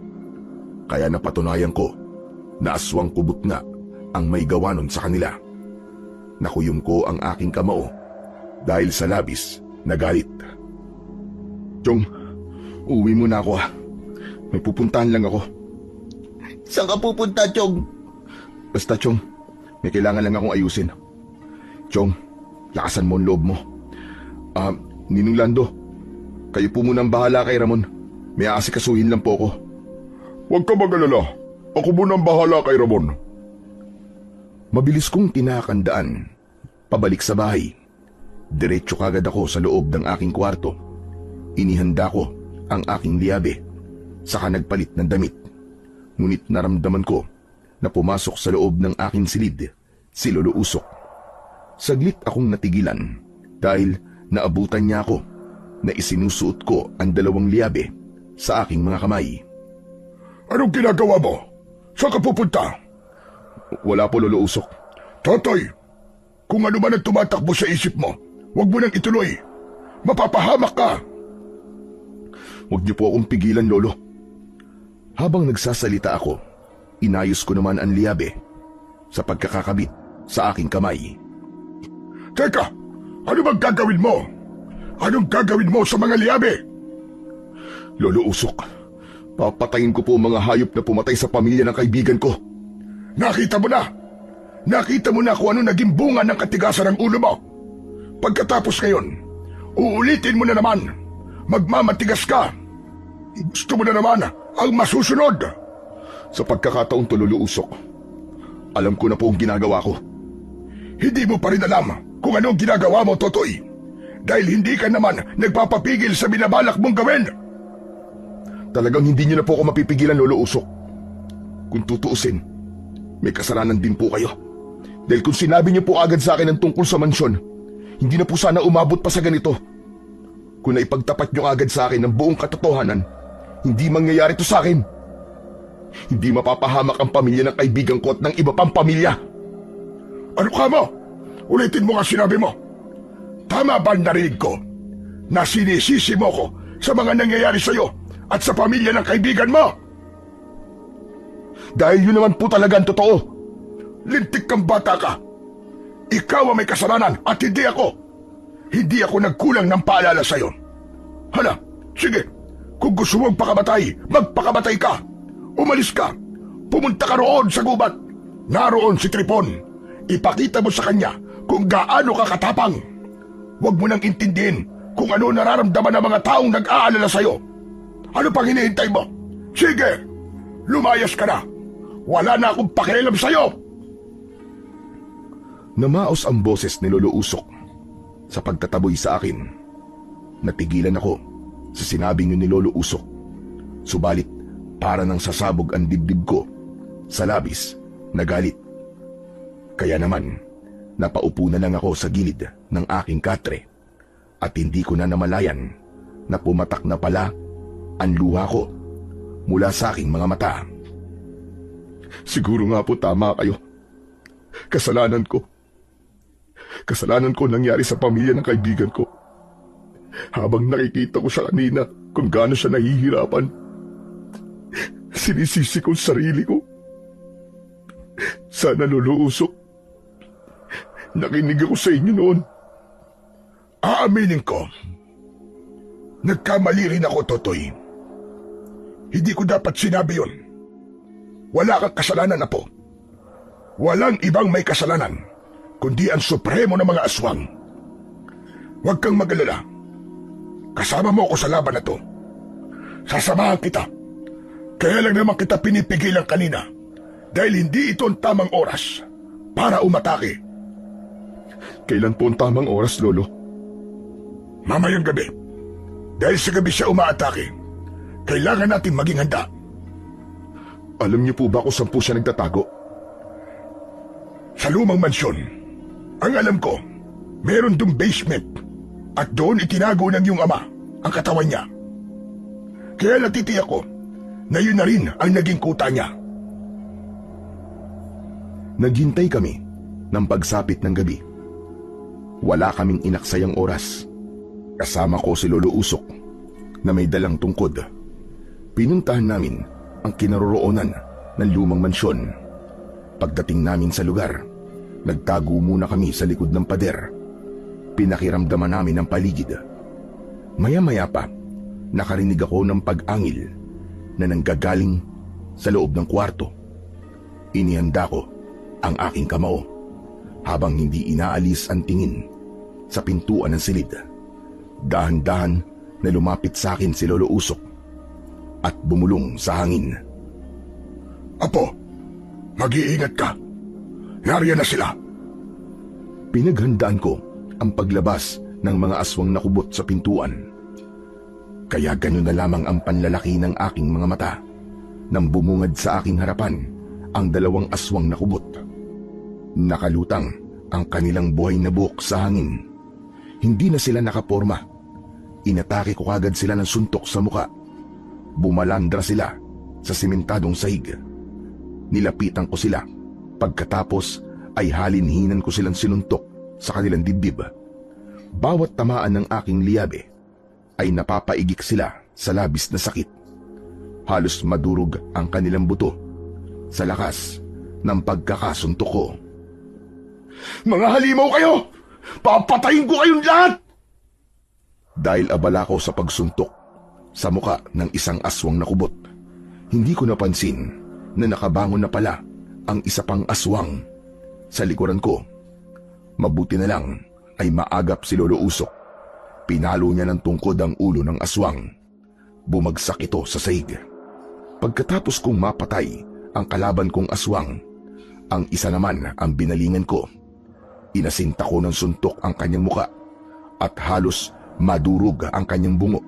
Kaya napatunayan ko na aswang kubot nga ang may gawa nun sa kanila. Nakuyom ko ang aking kamao dahil sa labis na galit. Chong, uwi muna ako ha. May pupuntahan lang ako. Saan ka pupunta, Chong? Basta Chong, may kailangan lang akong ayusin. Chong, lakasan mo ang loob mo. Ninong Lando, kayo po munang bahala kay Ramon. May aasikasuhin lang po ako. Huwag ka mag-alala. Ako munang bahala kay Ramon. Mabilis kong tinakandaan pabalik sa bahay. Diretso kagad ako sa loob ng aking kwarto. Inihanda ko ang aking liyabe, saka nagpalit ng damit. Ngunit naramdaman ko na pumasok sa loob ng aking silid si Lolo Usok. Saglit akong natigilan dahil naabutan niya ako na isinusuot ko ang dalawang liyabe sa aking mga kamay. Anong ginagawa mo? Saan ka pupunta? Wala po, Lolo Usok. Totoy, kung ano man ang tumatakbo sa isip mo, huwag mo nang ituloy. Mapapahamak ka. Huwag niyo po akong pigilan, Lolo. Habang nagsasalita ako, inayos ko naman ang liyabe sa pagkakakabit sa aking kamay. Teka, ano bang gagawin mo? Anong gagawin mo sa mga liyabe? Lolo Usok, papatayin ko po ang mga hayop na pumatay sa pamilya ng kaibigan ko. Nakita mo na! Nakita mo na kung ano naging bunga ng katigasan ng ulo mo. Pagkatapos ngayon, uulitin mo na naman. Magmamatigas ka. Gusto mo na naman ang masusunod. Sa pagkakataon to, Lolo Usok, alam ko na po ang ginagawa ko. Hindi mo pa rin alam kung anong ginagawa mo, Totoy. Dahil hindi ka naman nagpapapigil sa binabalak mong gawin. Talagang hindi niyo na po ako mapipigilan, Lolo Usok. Kung tutuusin, may kasalanan din po kayo. Dahil kung sinabi niyo po agad sa akin ang tungkol sa mansyon, hindi na po sana umabot pa sa ganito. Kung naipagtapat niyo agad sa akin ang buong katotohanan, hindi mangyayari to sa akin. Hindi mapapahamak ang pamilya ng kaibigan ko at ng iba pang pamilya. Ano ka mo? Ulitin mo nga sinabi mo. Tama ba ang narinig ko na sinisisi mo ko sa mga nangyayari sa iyo at sa pamilya ng kaibigan mo? Dahil yun naman po talaga ang totoo. Lintik kang bata ka. Ikaw ang may kasalanan at hindi ako. Hindi ako nagkulang ng paalala sa iyo. Hala, sige. Kung gusto mong pakamatay, magpakamatay ka. Umalis ka. Pumunta ka roon sa gubat. Naroon si Tripon. Ipakita mo sa kanya kung gaano ka katapang. Huwag mo nang intindihin kung ano nararamdaman ng mga taong nag-aalala sa iyo. Ano pang hinihintay mo? Sige, lumayas ka na. Wala na akong pakialam sa iyo. Namaos ang boses ni Lolo Usok sa pagtataboy sa akin. Natigilan ako sa sinabing yun ni Lolo Usok. Subalit, para nang sasabog ang dibdib ko sa labis na galit. Kaya naman, napaupo na lang ako sa gilid ng aking katre at hindi ko na namalayan na pumatak na pala ang luha ko mula sa aking mga mata. Siguro nga po tama kayo. Kasalanan ko. Kasalanan ko nangyari sa pamilya ng kaibigan ko. Habang nakikita ko siya kanina kung gaano siya nahihirapan, sinisisi ko sarili ko. Sana, Lolo Usok, nakinig ako sa inyo noon. Aaminin ko. Nagkamali rin ako, Totoy. Hindi ko dapat sinabi yun. Wala kang kasalanan, Apo. Walang ibang may kasalanan, kundi ang supremo ng mga aswang. Huwag kang mag-alala. Kasama mo ako sa laban na to. Sasamahan kita. Kaya lang naman kita pinipigilan kanina dahil hindi ito ang tamang oras para umatake. Kailan po ang tamang oras, Lolo? Mamayang gabi. Dahil sa gabi siya umaatake, kailangan natin maging handa. Alam niyo po ba kung saan po siya nagtatago? Sa lumang mansyon. Ang alam ko, meron dong basement at doon itinago ng iyong ama ang katawan niya. Kaya natitiyak ko na yun na rin ang naging kuta niya. Naghintay kami ng pagsapit ng gabi. Wala kaming inaksayang oras. Kasama ko si Lolo Usok na may dalang tungkod. Pinuntahan namin ang kinaroroonan ng lumang mansyon. Pagdating namin sa lugar, nagtago muna kami sa likod ng pader. Pinakiramdaman namin ang paligid. Maya-maya pa, nakarinig ako ng pag-angil na nanggagaling sa loob ng kwarto. Inihanda ko ang aking kamao habang hindi inaalis ang tingin sa pintuan ng silid. Dahan-dahan na lumapit sa akin si Lolo Usok at bumulong sa hangin. Apo, mag-iingat ka. Nariyan na sila. Pinaghandaan ko ang paglabas ng mga aswang nakubot sa pintuan. Kaya ganun na lamang ang panlalaki ng aking mga mata nang bumungad sa aking harapan ang dalawang aswang nakubot. Nakalutang ang kanilang buhay na buhok sa hangin. Hindi na sila nakaporma. Inatake ko kagad sila ng suntok sa muka. Bumalandra sila sa simentadong sahig. Nilapitan ko sila. Pagkatapos ay halinhinan ko silang sinuntok sa kanilang dibdib. Bawat tamaan ng aking liyabe ay napapaigik sila sa labis na sakit. Halos madurog ang kanilang buto sa lakas ng pagkakasuntok ko. Mga halimaw kayo! Papatayin ko kayong lahat! Dahil abala ko sa pagsuntok, sa muka ng isang aswang na kubot. Hindi ko napansin na nakabangon na pala ang isa pang aswang sa likuran ko. Mabuti na lang ay maagap si Lolo Usok. Pinalo niya ng tungkod ang ulo ng aswang. Bumagsak ito sa sahig. Pagkatapos kong mapatay ang kalaban kong aswang, ang isa naman ang binalingan ko. Inasinta ko ng suntok ang kanyang muka at halos madurog ang kanyang bungo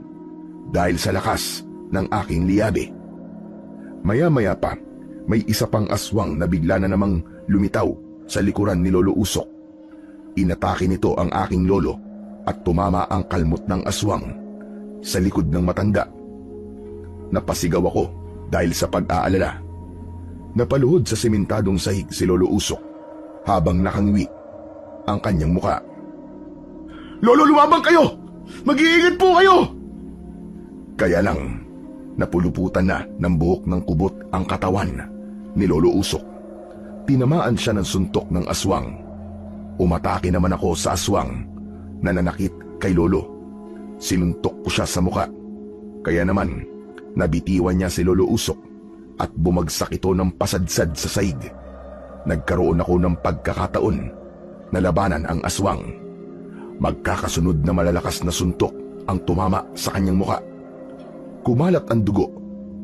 dahil sa lakas ng aking liyabe. Maya-maya pa, may isa pang aswang na bigla na namang lumitaw sa likuran ni Lolo Usok. Inatake nito ang aking lolo at tumama ang kalmot ng aswang sa likod ng matanda. Napasigaw ako dahil sa pag-aalala. Napaluhod sa sementadong sahig si Lolo Usok habang nakangwi ang kanyang muka. Lolo, lumabang kayo! Mag-iingat po kayo! Kaya lang, napuluputan na ng buhok ng kubot ang katawan ni Lolo Usok. Tinamaan siya ng suntok ng aswang. Umatake naman ako sa aswang na nanakit kay Lolo. Sinuntok ko siya sa muka. Kaya naman, nabitiwan niya si Lolo Usok at bumagsak ito ng pasadsad sa sahig. Nagkaroon ako ng pagkakataon na labanan ang aswang. Magkakasunod na malalakas na suntok ang tumama sa kanyang muka. Kumalat ang dugo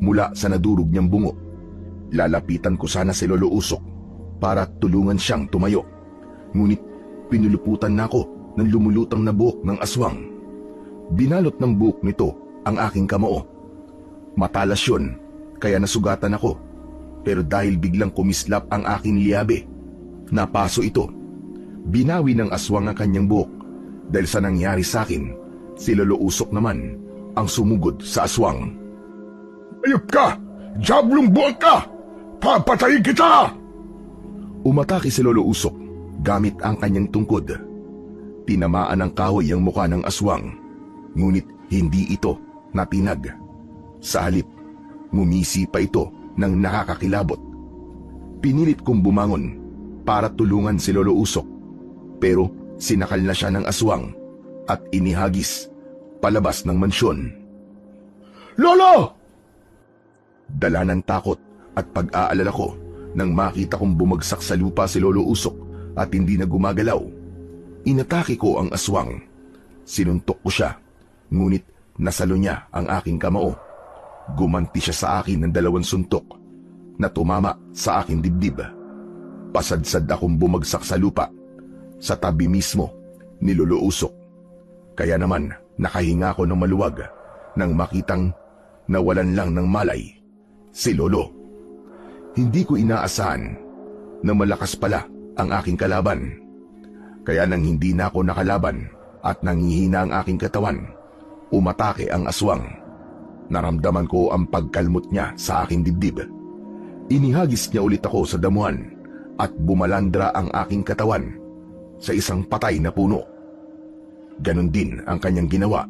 mula sa nadurog niyang bungo. Lalapitan ko sana si Lolo Usok para tulungan siyang tumayo. Ngunit pinuluputan na ako ng lumulutang na buhok ng aswang. Binalot ng buhok nito ang aking kamao. Matalas yun, kaya nasugatan ako. Pero dahil biglang kumislap ang aking liyabe, napaso ito. Binawi ng aswang ang kanyang buhok. Dahil sa nangyari sa akin, si Lolo Usok naman ang sumugod sa aswang. Ayop ka! Diablong buwag ka! Papatayin kita! Umatake si Lolo Usok gamit ang kanyang tungkod. Tinamaan ng kahoy ang mukha ng aswang, ngunit hindi ito natinag. Sa halip, ngumisi pa ito ng nakakakilabot. Pinilit kong bumangon para tulungan si Lolo Usok, pero sinakal na siya ng aswang at inihagis palabas ng mansyon. Lolo! Dala ng takot at pag-aalala ko nang makita kong bumagsak sa lupa si Lolo Usok at hindi na gumagalaw. Inatake ko ang aswang. Sinuntok ko siya, ngunit nasalo niya ang aking kamao. Gumanti siya sa akin ng 2 suntok na tumama sa aking dibdib. Pasadsad akong bumagsak sa lupa sa tabi mismo ni Lolo Usok. Kaya naman nakahinga ako ng maluwag nang makitang nawalan lang ng malay si Lolo. Hindi ko inaasahan na malakas pala ang aking kalaban. Kaya nang hindi na ako nakalaban at nanghihina ang aking katawan, umatake ang aswang. Naramdaman ko ang pagkalmot niya sa aking dibdib. Inihagis niya ulit ako sa damuhan at bumalandra ang aking katawan sa isang patay na puno. Ganon din ang kanyang ginawa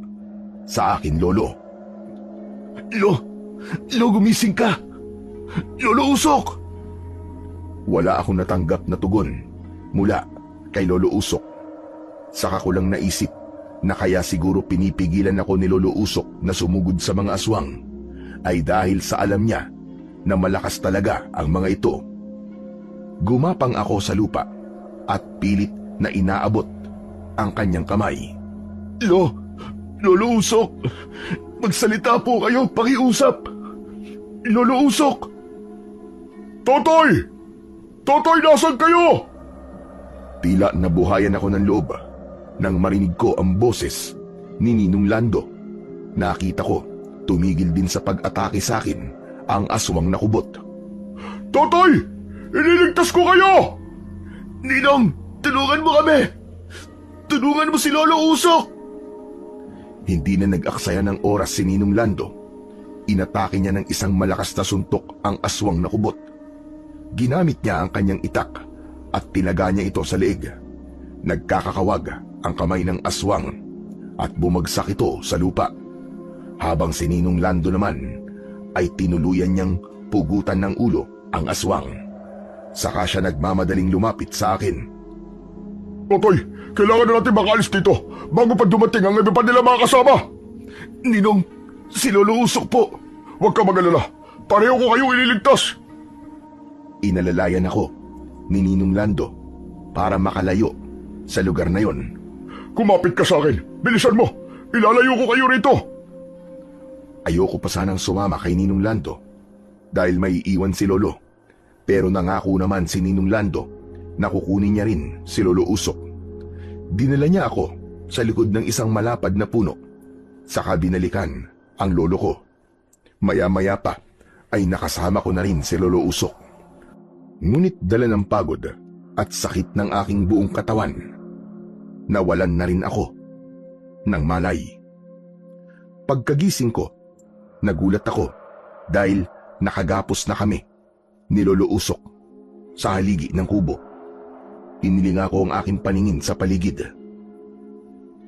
sa akin, Lolo. Lo, gumising ka! Lolo Usok! Wala akong natanggap na tugon mula kay Lolo Usok. Saka ko lang naisip na kaya siguro pinipigilan ako ni Lolo Usok na sumugod sa mga aswang ay dahil sa alam niya na malakas talaga ang mga ito. Gumapang ako sa lupa at pilit na inaabot ang kanyang kamay. Lolo Usok! Magsalita po kayo, pakiusap! Lolo Usok! Totoy! Totoy, nasan kayo? Tila nabuhayan ako ng loob nang marinig ko ang boses ni Ninong Lando. Nakita ko, tumigil din sa pag-atake sa akin ang aswang na kubot. Totoy! Iniligtas ko kayo! Ninong, tulungan mo kami! Tulungan mo si Lolo Usok! Hindi na nag-aksaya ng oras si Ninong Lando. Inatake niya ng isang malakas na suntok ang aswang na kubot. Ginamit niya ang kanyang itak at tinaga niya ito sa leeg. Nagkakakawag ang kamay ng aswang at bumagsak ito sa lupa. Habang si Ninong Lando naman ay tinuluyan niyang pugutan ng ulo ang aswang. Saka siya nagmamadaling lumapit sa akin. Totoy, kailangan na natin makaalis dito bago pa dumating ang iba pa nila mga kasama. Ninong, Si Lolo Usok po. Huwag ka mag-alala. Pareho ko kayo ililigtas. Inalalayan ako ni Ninong Lando para makalayo sa lugar na yon. Kumapit ka sa akin. Bilisan mo. Ilalayo ko kayo rito. Ayoko pa sanang sumama kay Ninong Lando dahil may iwan si Lolo. Pero nangako naman si Ninong Lando na kukunin niya rin si Lolo Usok. Dinala niya ako sa likod ng isang malapad na puno. Saka binalikan ang lolo ko. Maya-maya pa ay nakasama ko na rin si Lolo Usok. Ngunit dala ng pagod at sakit ng aking buong katawan, nawalan na rin ako ng malay. Pagkagising ko, nagulat ako dahil nakagapos na kami ni Lolo Usok sa haligi ng kubo. Inilinga ko ang aking paningin sa paligid.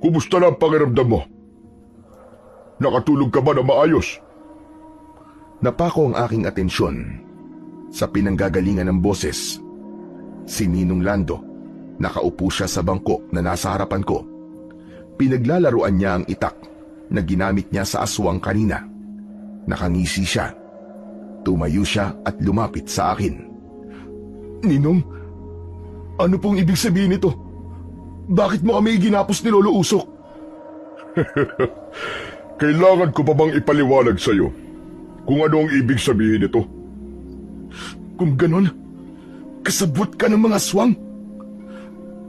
Kumusta na ang pakiramdam mo? Nakatulog ka ba na maayos? Napako ang aking atensyon sa pinanggagalingan ng boses. Si Ninong Lando, nakaupo siya sa bangko na nasa harapan ko. Pinaglalaruan niya ang itak na ginamit niya sa aswang kanina. Nakangisi siya. Tumayo siya at lumapit sa akin. Ninong, ano pong ibig sabihin nito? Bakit mo kami ginapos ni Lolo Usok? Kailangan ko pa bang ipaliwanag sa'yo kung ano ang ibig sabihin nito? Kung ganon, kasabot ka ng mga aswang?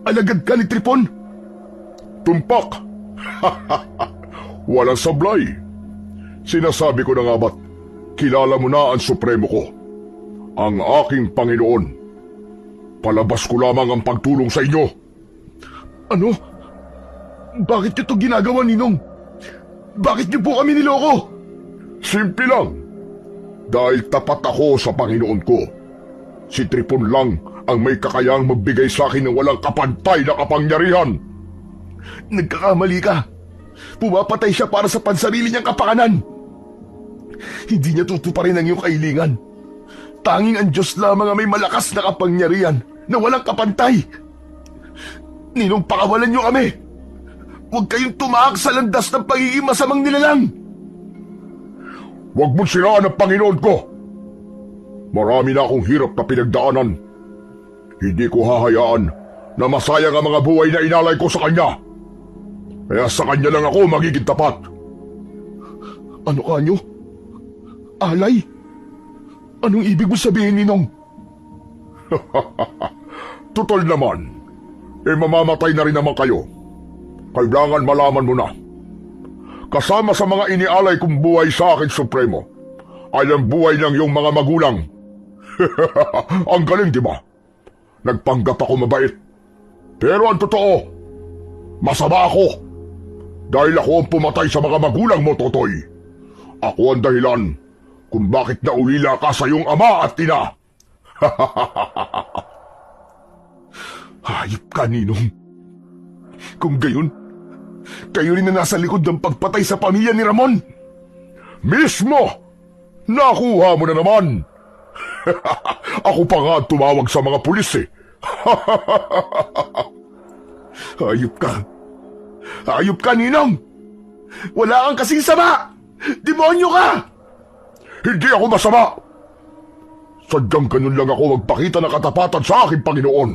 Alagad ka ni Tripon? Tumpak! Walang sablay. Sinasabi ko na nga ba't kilala mo na ang supremo ko, ang aking Panginoon. Palabas ko lamang ang pagtulong sa inyo. Ano? Bakit niyo ito ginagawa, Ninong? Bakit niyo po kami niloko? Simple lang. Dahil tapat ako sa Panginoon ko. Si Tripon lang ang may kakayang magbigay sa akin ng walang kapantay na kapangyarihan. Nagkakamali ka. Pumapatay siya para sa pansarili niyang kapakanan. Hindi niya tutuparin ang iyong kahilingan. Tanging ang Diyos lamang ang may malakas na kapangyarihan na walang kapantay. Ninong, pakawalan niyo kami. Huwag kayong tumaak sa landas ng pagiging masamang nilalang. Huwag mong siraan ang Panginoon ko. Marami na akong hirap na pinagdaanan. Hindi ko hahayaan na masayang ang mga buhay na inalay ko sa kanya. Kaya sa kanya lang ako magiging tapat. Ano kanyo? Alay? Anong ibig mo sabihin, Ninong? Tutal naman, mamamatay na rin naman kayo. Kailangan malaman mo na. Kasama sa mga inialay kong buhay sa akin, Supremo, ay ang buhay ng iyong mga magulang. Ang galing, di ba? Nagpanggap ako mabait. Pero ang totoo, masama ako. Dahil ako ang pumatay sa mga magulang mo, Totoy. Ako ang dahilan kung bakit naulila ka sa iyong ama at ina. Hayop ka, Ninong. Kung gayon, kayo rin na nasa likod ng pagpatay sa pamilya ni Ramon. Mismo! Nakuha mo na naman. Ako pa nga tumawag sa mga pulis eh. Hayop ka. Hayop ka, Ninong. Wala kang kasing sama. Demonyo ka. Hindi ako masama. Sadyang ganun lang ako magpakita ng katapatan sa aking Panginoon.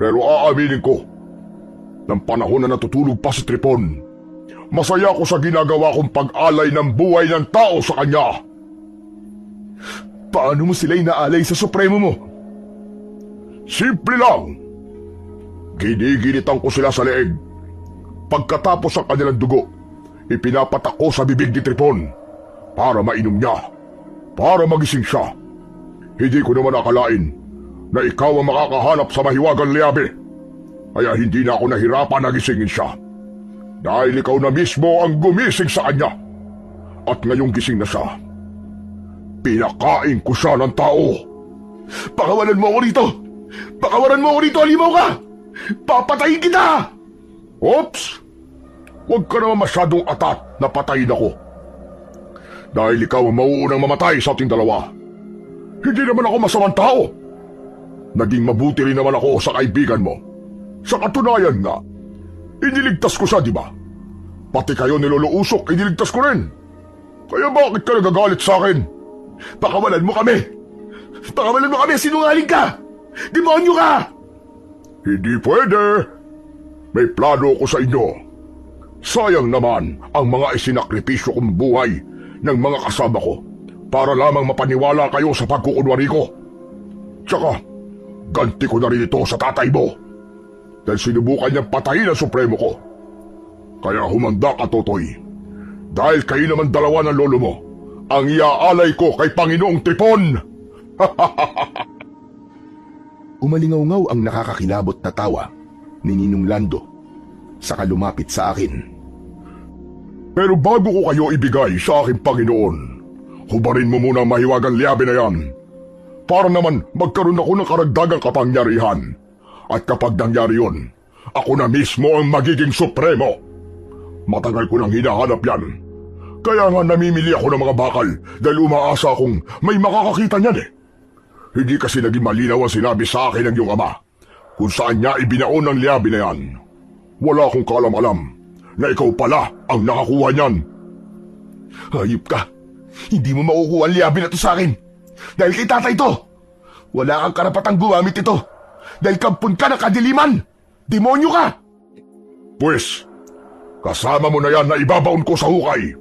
Pero aaminin ko, ng panahon na natutulog pa si Tripon, masaya ako sa ginagawa kong pag-alay ng buhay ng tao sa kanya. Paano mo sila inaalay sa Supremo mo? Simple lang. Giniginitan ko sila sa leeg. Pagkatapos ang kanilang dugo, ipinapatak ko sa bibig ni Tripon para mainom niya, para magising siya. Hindi ko naman akalain na ikaw ang makakahanap sa mahiwagang liabe. Kaya hindi na ako nahirapan na gisingin siya. Dahil ikaw na mismo ang gumising sa kanya. At ngayong gising na siya, pinakain ko siya ng tao. Pakawalan mo ako rito! Pakawalan mo ako rito, alimaw ka! Papatayin kita! Oops! Huwag ka naman masyadong atat na patayin ako. Dahil ikaw ang mauunang mamatay sa ating dalawa. Hindi naman ako masamang tao. Naging mabuti rin naman ako sa kaibigan mo. Sa katunayan nga, iniligtas ko siya, di ba? Pati kayo ni Lolo Usok, iniligtas ko rin. Kaya bakit ka nagagalit sa akin? Pakawalan mo kami! Pakawalan mo kami! Sinungaling ka! Demonyo ka! Hindi pwede. May plano ko sa inyo. Sayang naman ang mga isinakripisyo kong buhay ng mga kasama ko para lamang mapaniwala kayo sa pagkukunwari ko. Tsaka, ganti ko na rin ito sa tatay mo dahil sinubukan niyang patayin ang supremo ko. Kaya humanda ka, Totoy. Dahil kayo naman dalawa ng lolo mo ang iaalay ko kay Panginoong Tripon. Umalingaw-ngaw ang nakakakilabot na tawa ni Ninong Lando saka lumapit sa akin. Pero bago ko kayo ibigay sa aking Panginoon, hubarin mo muna ang mahiwagang liabe na yan para naman magkaroon ako ng karagdagang kapangyarihan. At kapag nangyari yun, ako na mismo ang magiging supremo. Matagal ko nang hinahanap yan. Kaya nga namimili ako ng mga bakal dahil umaasa akong may makakakita niyan eh. Hindi kasi naging malinaw ang sinabi sa akin ng iyong ama kung saan niya ibinaon ang liabe na yan. Wala akong kaalam-alam na ikaw pala ang nakakuha niyan. Hayop ka! Hindi mo makukuha ang liabe na to sa akin dahil kay tatay to. Wala kang karapatang gumamit ito dahil kampun ka ng kadiliman. Demonyo ka! Pues, kasama mo na yan na ibabaon ko sa hukay.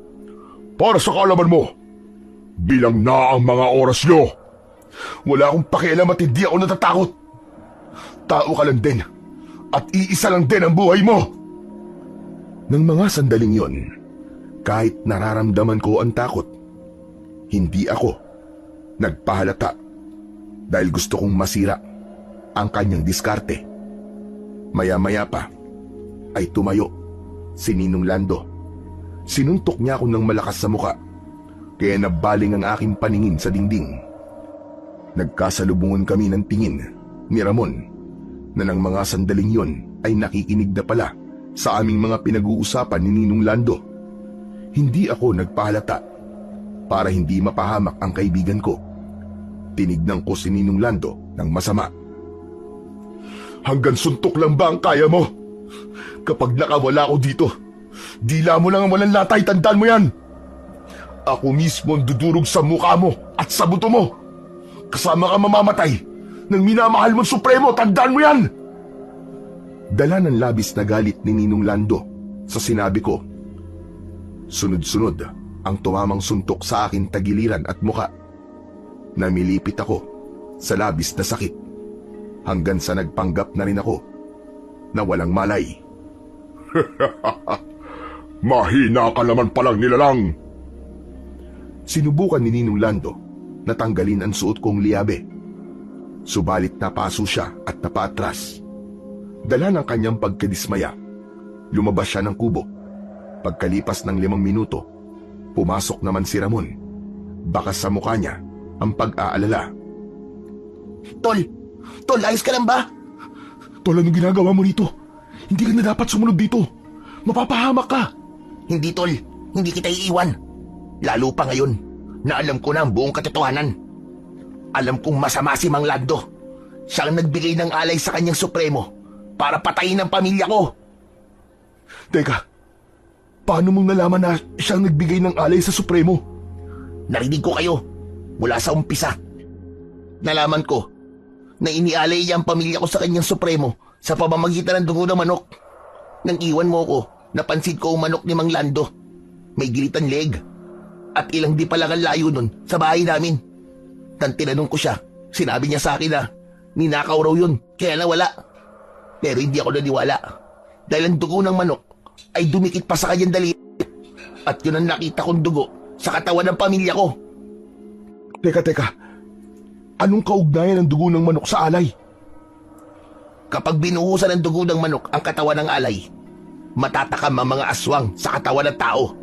Para sa kaalaman mo, bilang na ang mga oras nyo. Wala akong pakialam at hindi ako natatakot. Tao ka lang din at iisa lang din ang buhay mo. Nang mga sandaling yon, kahit nararamdaman ko ang takot, hindi ako nagpahalata dahil gusto kong masira ang kanyang diskarte. Maya-maya pa ay tumayo si Ninong Lando. Sinuntok niya ako ng malakas sa muka kaya nabaling ang aking paningin sa dingding. Nagkasalubungan kami ng tingin ni Ramon na ng mga sandaling yon ay nakikinig na pala sa aming mga pinag-uusapan ni Ninong Lando. Hindi ako nagpahalata para hindi mapahamak ang kaibigan ko. Tinignan ko si Ninong Lando ng masama. Hanggang suntok lang ba ang kaya mo? Kapag nakawala ako dito, dila mo lang ang walang latay, tandaan mo yan. Ako mismo ang dudurog sa mukha mo at sa buto mo. Kasama ka mamamatay ng minamahal mong supremo, tandaan mo yan! Dala ng labis na galit ni Ninong Lando sa sinabi ko. Sunod-sunod ang tumamang suntok sa akin tagiliran at muka. Namilipit ako sa labis na sakit hanggang sa nagpanggap na rin ako na walang malay. Mahina ka naman palang nilalang. Sinubukan ni Ninong Lando na tanggalin ang suot kong liabe. Subalit napaso siya at napaatras. Dala ng kanyang pagkadismaya, lumabas siya ng kubo. Pagkalipas ng 5 minuto, pumasok naman si Ramon. Baka sa mukha niya ang pag-aalala. Tol! Tol, ayos ka lang ba? Tol, anong ginagawa mo rito? Hindi ka na dapat sumunod dito. Mapapahamak ka. Hindi, Tol. Hindi kita iiwan. Lalo pa ngayon na alam ko na ang buong katotohanan. Alam kong masama si Mang Lando. Siya ang nagbigay ng alay sa kanyang supremo para patayin ang pamilya ko. Teka, paano mong nalaman na siyang nagbigay ng alay sa supremo? Narinig ko kayo mula sa umpisa. Nalaman ko na inialay niya ang pamilya ko sa kanyang supremo sa pamamagitan ng dugo ng manok. Nang iwan mo ko, napansin ko ang manok ni Mang Lando. May gilitan leg. At ilang di pa lang ang layo nun sa bahay namin. Nang tinanong ko siya, sinabi niya sa akin na ninakaw raw yun, kaya nawala. Pero hindi ako naniwala. Dahil ang dugo ng manok ay dumikit pa sa kanyang daliri. At yun ang nakita kong dugo sa katawan ng pamilya ko. Teka. Anong kaugnayan ng dugo ng manok sa alay? Kapag binuhusan ng dugo ng manok ang katawan ng alay, matatakam ang mga aswang sa katawan ng tao.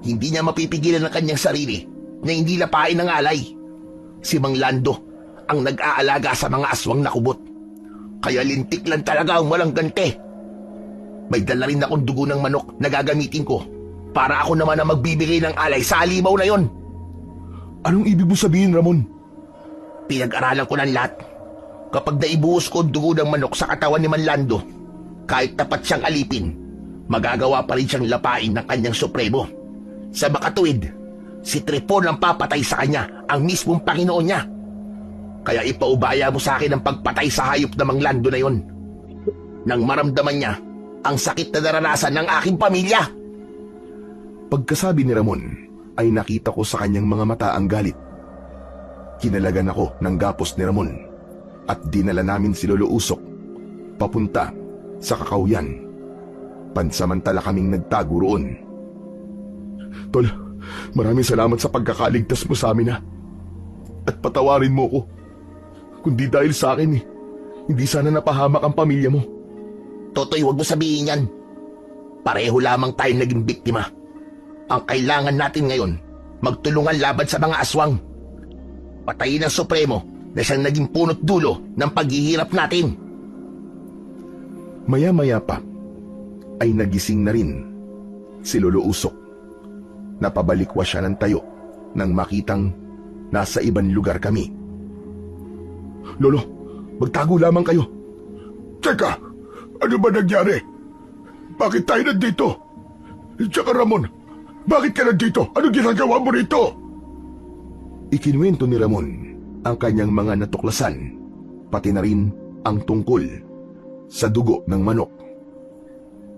Hindi niya mapipigilan ang kanyang sarili na hindi lapain ng alay. Si Mang Lando ang nag-aalaga sa mga aswang na kubot. Kaya lintik lang talaga ang walang ganti. May dala rin akong dugo ng manok na gagamitin ko para ako naman ang magbibigay ng alay sa halimaw na yon. Anong ibig mo sabihin, Ramon? Pinag-aralan ko ng lahat. Kapag naibuhos ko ang dugo ng manok sa katawan ni Mang Lando, kahit tapat siyang alipin, magagawa pa rin siyang lapain ng kanyang supremo. Sa makatuwid, Si Tripon ang papatay sa kanya, ang mismong Panginoon niya. Kaya ipaubaya mo sa akin ang pagpatay sa hayop na manglando na yon. Nang maramdaman niya ang sakit na naranasan ng aking pamilya. Pagkasabi ni Ramon, ay nakita ko sa kanyang mga mata ang galit. Kinalagan ako ng gapos ni Ramon at dinala namin si Lolo Usok papunta sa Kakauyan. Pansamantala kaming nagtago roon. Tol, maraming salamat sa pagkakaligtas mo sa amin, ha. At patawarin mo ko. Kundi dahil sa akin, hindi sana napahamak ang pamilya mo. Totoy, huwag mo sabihin yan. Pareho lamang tayong naging biktima. Ang kailangan natin ngayon, magtulungan laban sa mga aswang. Patayin ang Supremo na siyang naging punot dulo ng paghihirap natin. Maya-maya pa, ay nagising na rin si Lolo Usok. Napabalikwa siya ng tayo nang makitang nasa ibang lugar kami. Lolo, magtago lamang kayo. Teka, ano ba nangyari? Bakit tayo nandito? Tsaka Ramon, bakit ka nandito? Anong ginagawa mo rito? Ikinuwento ni Ramon ang kanyang mga natuklasan, pati na rin ang tungkol sa dugo ng manok.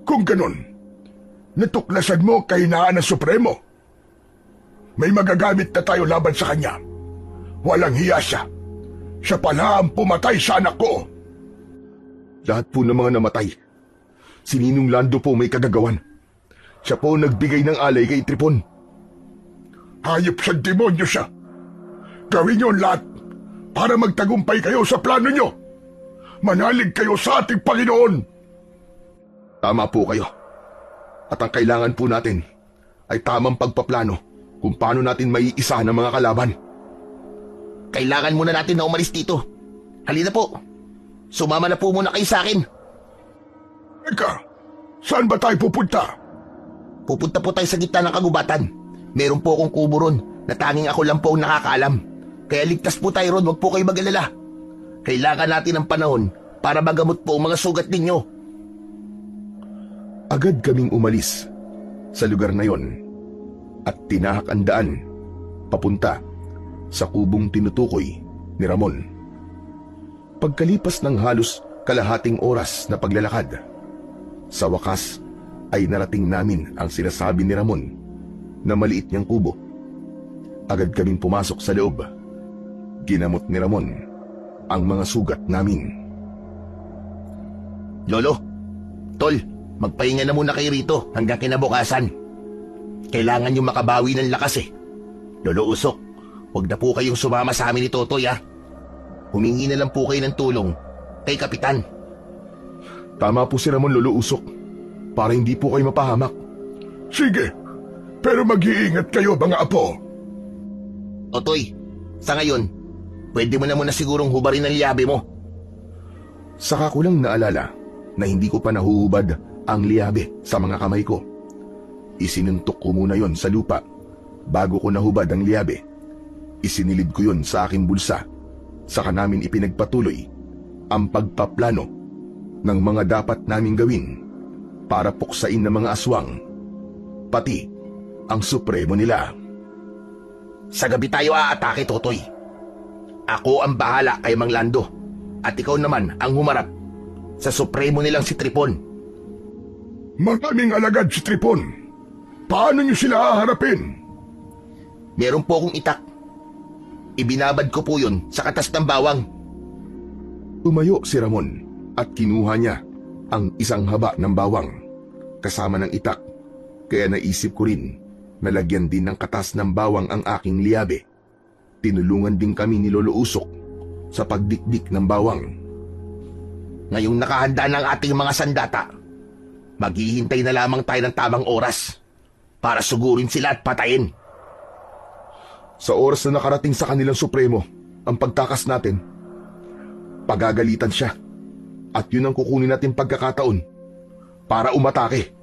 Kung ganon, natuklasan mo ang kahinaan ng Supremo. May magagamit na tayo laban sa kanya. Walang hiya siya. Siya pala ang pumatay sa anak ko. Lahat po ng mga namatay, si Ninong Lando po may kagagawan. Siya po nagbigay ng alay kay Tripon. Hayop siyang demonyo siya. Gawin niyo ang lahat para magtagumpay kayo sa plano niyo. Manalig kayo sa ating Panginoon. Tama po kayo. At ang kailangan po natin ay tamang pagpaplano kung paano natin maiisa ng mga kalaban. Kailangan muna natin na umalis dito. Halina po. Sumama na po muna kayo sa akin. Teka, saan ba tayo pupunta? Pupunta po tayo sa gitna ng kagubatan. Meron po akong kubo ron na tanging ako lang po ang nakakaalam. Kaya ligtas po tayo ron, huwag po kayo mag-alala. Kailangan natin ng panahon para magamot po ang mga sugat ninyo. Agad kaming umalis sa lugar na yon at tinahak ang daan papunta sa kubong tinutukoy ni Ramon. Pagkalipas ng halos kalahating oras na paglalakad, sa wakas ay narating namin ang sinasabi ni Ramon na maliit niyang kubo. Agad kaming pumasok sa loob. Ginamot ni Ramon ang mga sugat namin. Lolo, Tol, magpahinga na muna kayo rito hanggang kinabukasan. Kailangan nyo makabawi ng lakas eh. Lolo Usok, huwag na po kayong sumama sa amin ni Totoy, ha. Humingi na lang po kayo ng tulong kay Kapitan. Tama po si Ramon, Lolo Usok, para hindi po kayo mapahamak. Sige, pero mag-iingat kayo mga apo. Totoy, sa ngayon, pwede mo na muna sigurong hubarin ang liyabe mo. Saka ko lang naalala na hindi ko pa nahuhubad ang liyabe sa mga kamay ko. Isinuntok ko muna yon sa lupa bago ko nahubad ang liyabe. Isinilid ko yon sa aking bulsa. Saka namin ipinagpatuloy ang pagpaplano ng mga dapat naming gawin para puksain ng mga aswang, pati ang Supremo nila. Sa gabi tayo aatake, Totoy. Ako ang bahala kay Mang Lando at ikaw naman ang humarap sa Supremo nilang si Tripon. Maraming alagad si Tripon. Paano niyo sila haharapin? Meron po akong itak. Ibinabad ko po yun sa katas ng bawang. Tumayo si Ramon at kinuha niya ang isang haba ng bawang kasama ng itak, kaya naisip ko rin na lagyan din ng katas ng bawang ang aking liyabe. Tinulungan din kami ni Lolo Usok sa pagdikdik ng bawang. Ngayong nakahanda ng ating mga sandata, maghihintay na lamang tayo ng tamang oras para sugurin sila at patayin. Sa oras na nakarating sa kanilang Supremo ang pagtakas natin, pagagalitan siya at yun ang kukunin natin pagkakataon para umatake.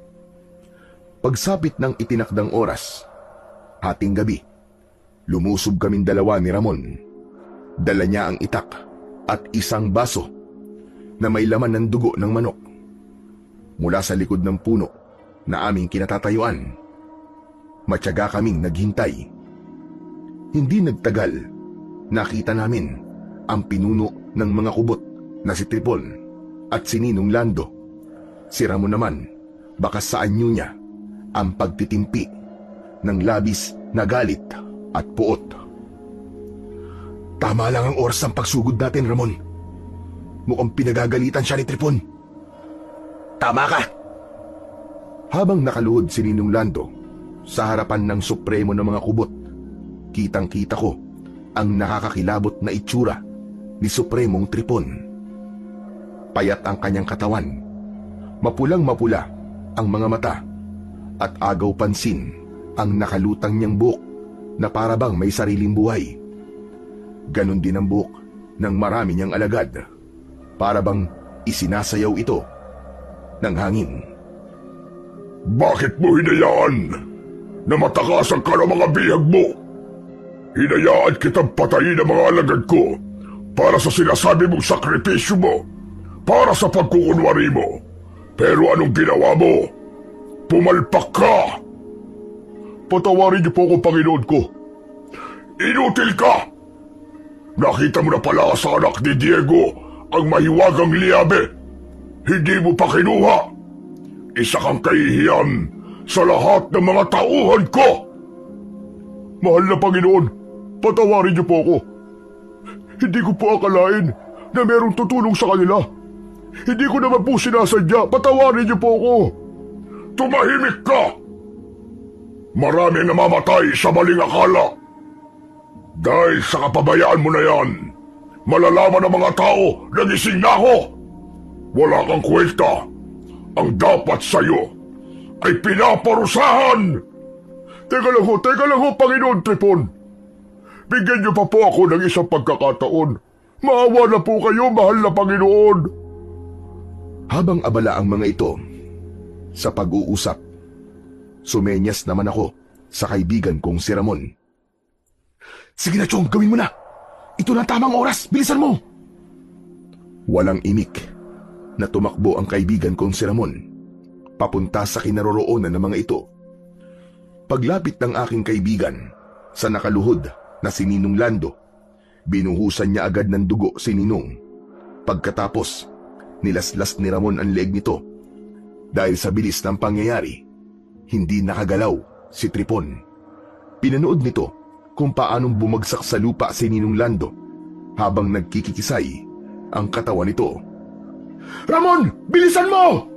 Pagsapit ng itinakdang oras, hating gabi, lumusob kaming dalawa ni Ramon. Dala niya ang itak at isang baso na may laman ng dugo ng manok. Mula sa likod ng puno na aming kinatatayuan, matyaga kaming naghintay Hindi nagtagal, nakita namin ang pinuno ng mga kubot na si Tripon at si Ninong Lando. Si Ramon naman, baka sa anyo niya ang pagtitimpi ng labis na galit at puot. Tama lang ang oras ng pagsugod natin, Ramon. Mukhang pinagagalitan siya ni Tripon. Tama ka. Habang nakaluhod si Ninong Lando sa harapan ng supremo ng mga kubot, kitang-kita ko ang nakakakilabot na itsura ni Supremong Tripon. Payat ang kanyang katawan, mapulang-mapula ang mga mata, at agaw pansin ang nakalutang niyang buhok na para bang may sariling buhay. Ganon din ang buhok ng marami niyang alagad, para bang isinasayaw ito ng hangin. Bakit mo hinayaan na matakasan ka ng mga bihag mo? Hinayaan kitang patayin ang mga alagad ko para sa sinasabi mong sakripisyo mo, para sa pagkukunwari mo. Pero anong ginawa mo? Pumalpak ka! Patawarin niyo po ako, Panginoon ko. Inutil ka! Nakita mo na pala sa anak ni Diego ang mahiwagang liabe. Hindi mo pa kinuha. Isa kang kahihiyan sa lahat ng mga tauhan ko. Mahal na Panginoon, patawarin niyo po ako. Hindi ko po akalain na merong tutulong sa kanila. Hindi ko naman po sinasadya. Patawarin niyo po ako. Tumahimik ka! Maraming namamatay sa maling akala. Dahil sa kapabayaan mo na yan, malalaman ng mga tao na gising na ako. Wala kang kwenta. Ang dapat sa'yo ay pinaparusahan. Teka lang ho, Panginoon Tripon. Bigyan niyo pa po ako ng isang pagkakataon. Maawa na po kayo, mahal na Panginoon. Habang abala ang mga ito sa pag-uusap, sumenyas naman ako sa kaibigan kong si Ramon. Sige na, Chong, gawin mo na. Ito na tamang oras, bilisan mo. Walang imik na tumakbo ang kaibigan kong si Ramon papunta sa kinaroroonan ng mga ito. Paglapit ng aking kaibigan sa nakaluhod na si Ninong Lando, binuhusan niya agad ng dugo si Ninong. Pagkatapos, nilaslas ni Ramon ang leeg nito. Dahil sa bilis ng pangyayari, hindi nakagalaw si Tripon. Pinanood nito kung paanong bumagsak sa lupa si Ninong Lando habang nagkikikisay ang katawan nito. Ramon! Bilisan mo!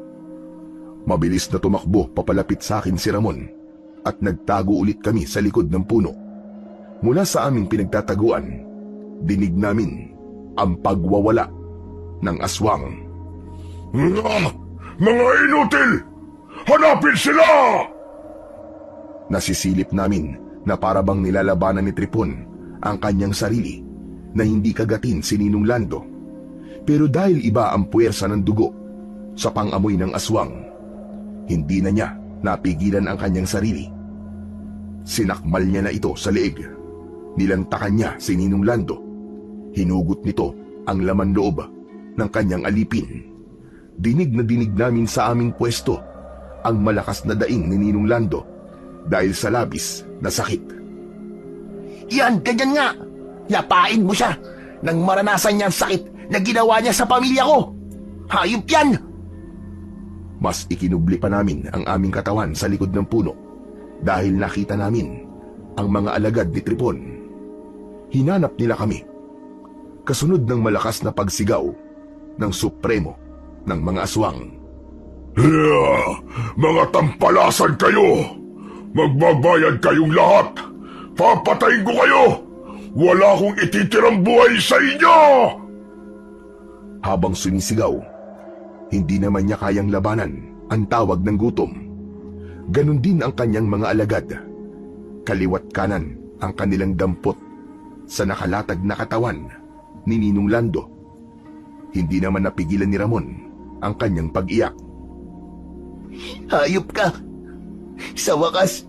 Mabilis na tumakbo papalapit sa akin si Ramon at nagtago ulit kami sa likod ng puno. Mula sa aming pinagtataguan, dinig namin ang pagwawala ng aswang. Mga inutil! Hanapin sila! Nasisilip namin na para bang nilalabanan ni Tripon ang kanyang sarili na hindi kagatin si Ninong Lando. Pero dahil iba ang puwersa ng dugo sa pangamoy ng aswang, hindi na niya napigilan ang kanyang sarili. Sinakmal niya na ito sa leeg. Nilantakan niya si Ninong Lando. Hinugot nito ang laman loob ng kanyang alipin. Dinig na dinig namin sa aming pwesto ang malakas na daing ni Ninong Lando dahil sa labis na sakit. Yan, ganyan nga. Lapain mo siya nang maranasan niya ang sakit na ginawa niya sa pamilya ko. Hayop yan! Mas ikinubli pa namin ang aming katawan sa likod ng puno dahil nakita namin ang mga alagad ni Tripon. Hinanap nila kami. Kasunod ng malakas na pagsigaw ng supremo ng mga aswang. Mga tampalasan kayo! Magbabayad kayong lahat! Papatayin ko kayo! Wala akong ititirang buhay sa inyo! Habang sumisigaw, hindi naman niya kayang labanan ang tawag ng gutom. Ganon din ang kanyang mga alagad. Kaliwat kanan ang kanilang dampot sa nakalatag na katawan ni Ninong Lando. Hindi naman napigilan ni Ramon ang kanyang pag-iyak. Hayop ka! Sa wakas,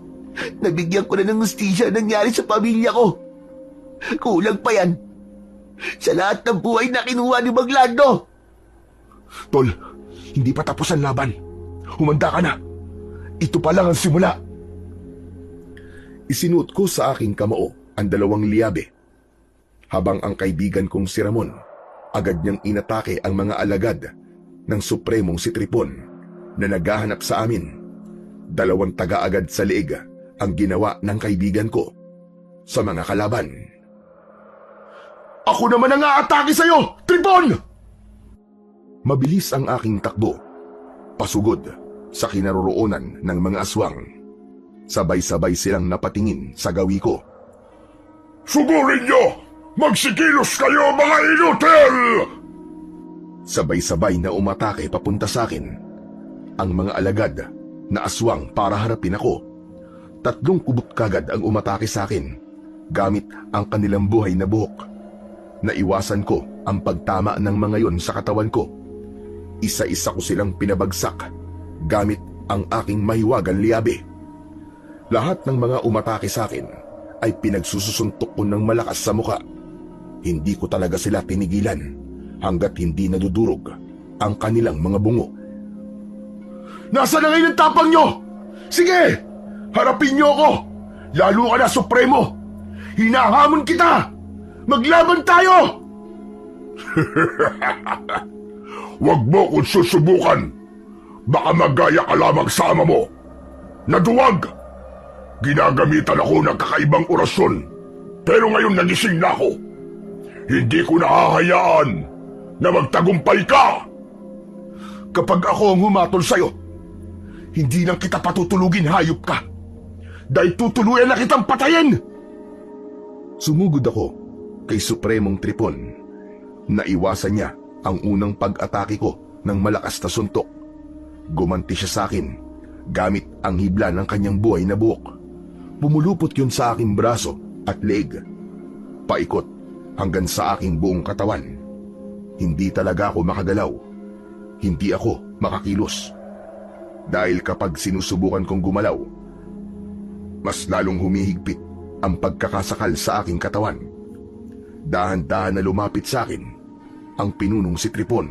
nabigyan ko na ng hustisya nangyari sa pamilya ko. Kulang pa yan sa lahat ng buhay na kinuha ni Maglando. Tol, hindi pa tapos ang laban. Humanda ka na. Ito pa lang ang simula. Isinuot ko sa aking kamao ang dalawang liyabe. Habang ang kaibigan kong si Ramon, agad niyang inatake ang mga alagad ng Supremong si Tripon na naghahanap sa amin. 2 taga-agad sa leeg ang ginawa ng kaibigan ko sa mga kalaban. Ako naman ang aatake sa'yo, Tripon! Mabilis ang aking takbo, pasugod sa kinaroroonan ng mga aswang. Sabay-sabay silang napatingin sa gawi ko. Sugurin niyo! Magsikilos kayo, mga inutil! Sabay-sabay na umatake papunta sa akin ang mga alagad na aswang para harapin ako. 3 kubot kagad ang umatake sa akin gamit ang kanilang buhay na buhok. Naiwasan ko ang pagtama ng mga yon sa katawan ko. Isa-isa ko silang pinabagsak gamit ang aking mahiwagang liyabe. Lahat ng mga umatake sa akin ay pinagsusuntok ko ng malakas sa muka. Hindi ko talaga sila tinigilan hanggat hindi nadudurog ang kanilang mga bungo. Nasaan na ngayon ang tapang nyo? Sige, harapin nyo ako! Lalo ka na, Supremo! Hinahamon kita! Maglaban tayo! Huwag mo kong susubukan. Baka magaya ka lamang sa ama mo. Naduwag! Ginagamitan ako ng kakaibang orasyon. Pero ngayon nagising na ako. Hindi ko nahahayaan na magtagumpay ka! Kapag ako ang humatol sa'yo, hindi lang kita patutulugin, hayop ka! Dahil tutuluyan na kitang patayin! Sumugod ako kay Supremong Tripon. Naiwasan niya ang unang pag-atake ko ng malakas na suntok. Gumanti siya sa akin gamit ang hibla ng kanyang buhay na buhok. Pumulupot yun sa aking braso at leeg. Paikot hanggang sa aking buong katawan. Hindi talaga ako makagalaw. Hindi ako makakilos. Dahil kapag sinusubukan kong gumalaw, mas lalong humihigpit ang pagkakasakal sa aking katawan. Dahan-dahan na lumapit sa akin ang pinunong si Tripon.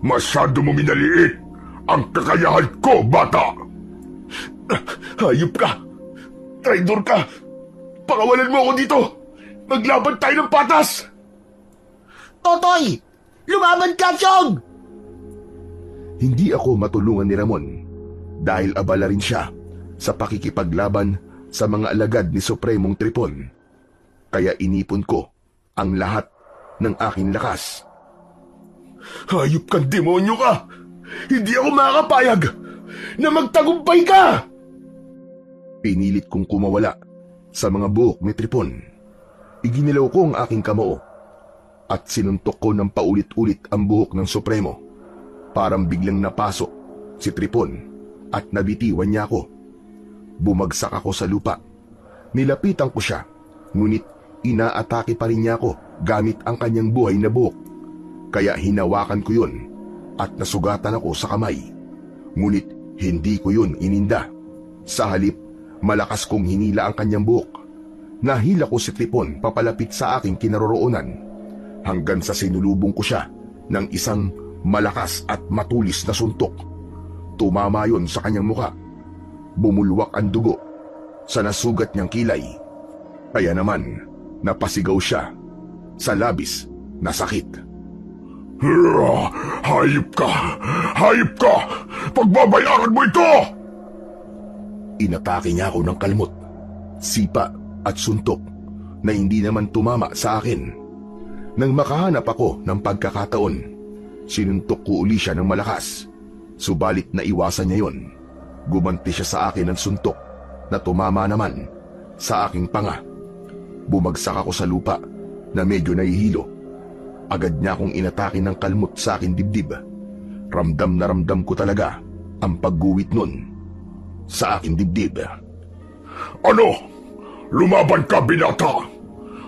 Masyado mo minaliit ang kakayahan ko, bata! Hayop ka! Traidor ka! Pakawalan mo ako dito! Maglaban tayo ng patas! Totoy! Lumaban ka, Chong! Hindi ako matulungan ni Ramon dahil abala rin siya sa pakikipaglaban sa mga alagad ni Supremong Tripon. Kaya inipon ko ang lahat ng aking lakas. Hayop kang demonyo ka! Hindi ako makakapayag na magtagumpay ka! Pinilit kong kumawala sa mga buhok ni Tripon. Iginilaw ko ang aking kamao at sinuntok ko ng paulit-ulit ang buhok ng Supremo. Parang biglang napasok si Tripon at nabitiwan niya ako. Bumagsak ako sa lupa. Nilapitan ko siya, ngunit inaatake pa rin niya ako gamit ang kanyang buhay na buhok. Kaya hinawakan ko yun at nasugatan ako sa kamay. Ngunit hindi ko yun ininda. Sa halip, malakas kong hinila ang kanyang buhok. Nahila ko si Tripon papalapit sa aking kinaroroonan hanggang sa sinulubong ko siya ng isang malakas at matulis na suntok. Tumama yon sa kanyang muka. Bumulwak ang dugo sa nasugat niyang kilay. Kaya naman, napasigaw siya sa labis na sakit. Hayop ka! Hayop ka! Pagbabayaran mo ito! Inatake niya ako ng kalmot, sipa at suntok na hindi naman tumama sa akin. Nang makahanap ako ng pagkakataon, sinuntok ko uli siya ng malakas. Subalit naiwasan niya yon. Gumanti siya sa akin ng suntok na tumama naman sa aking panga. Bumagsak ako sa lupa na medyo nahihilo. Agad niya akong inatake ng kalmot sa aking dibdib. Ramdam na ramdam ko talaga ang pagguwit nun sa aking dibdib. Ano? Lumaban ka, binata!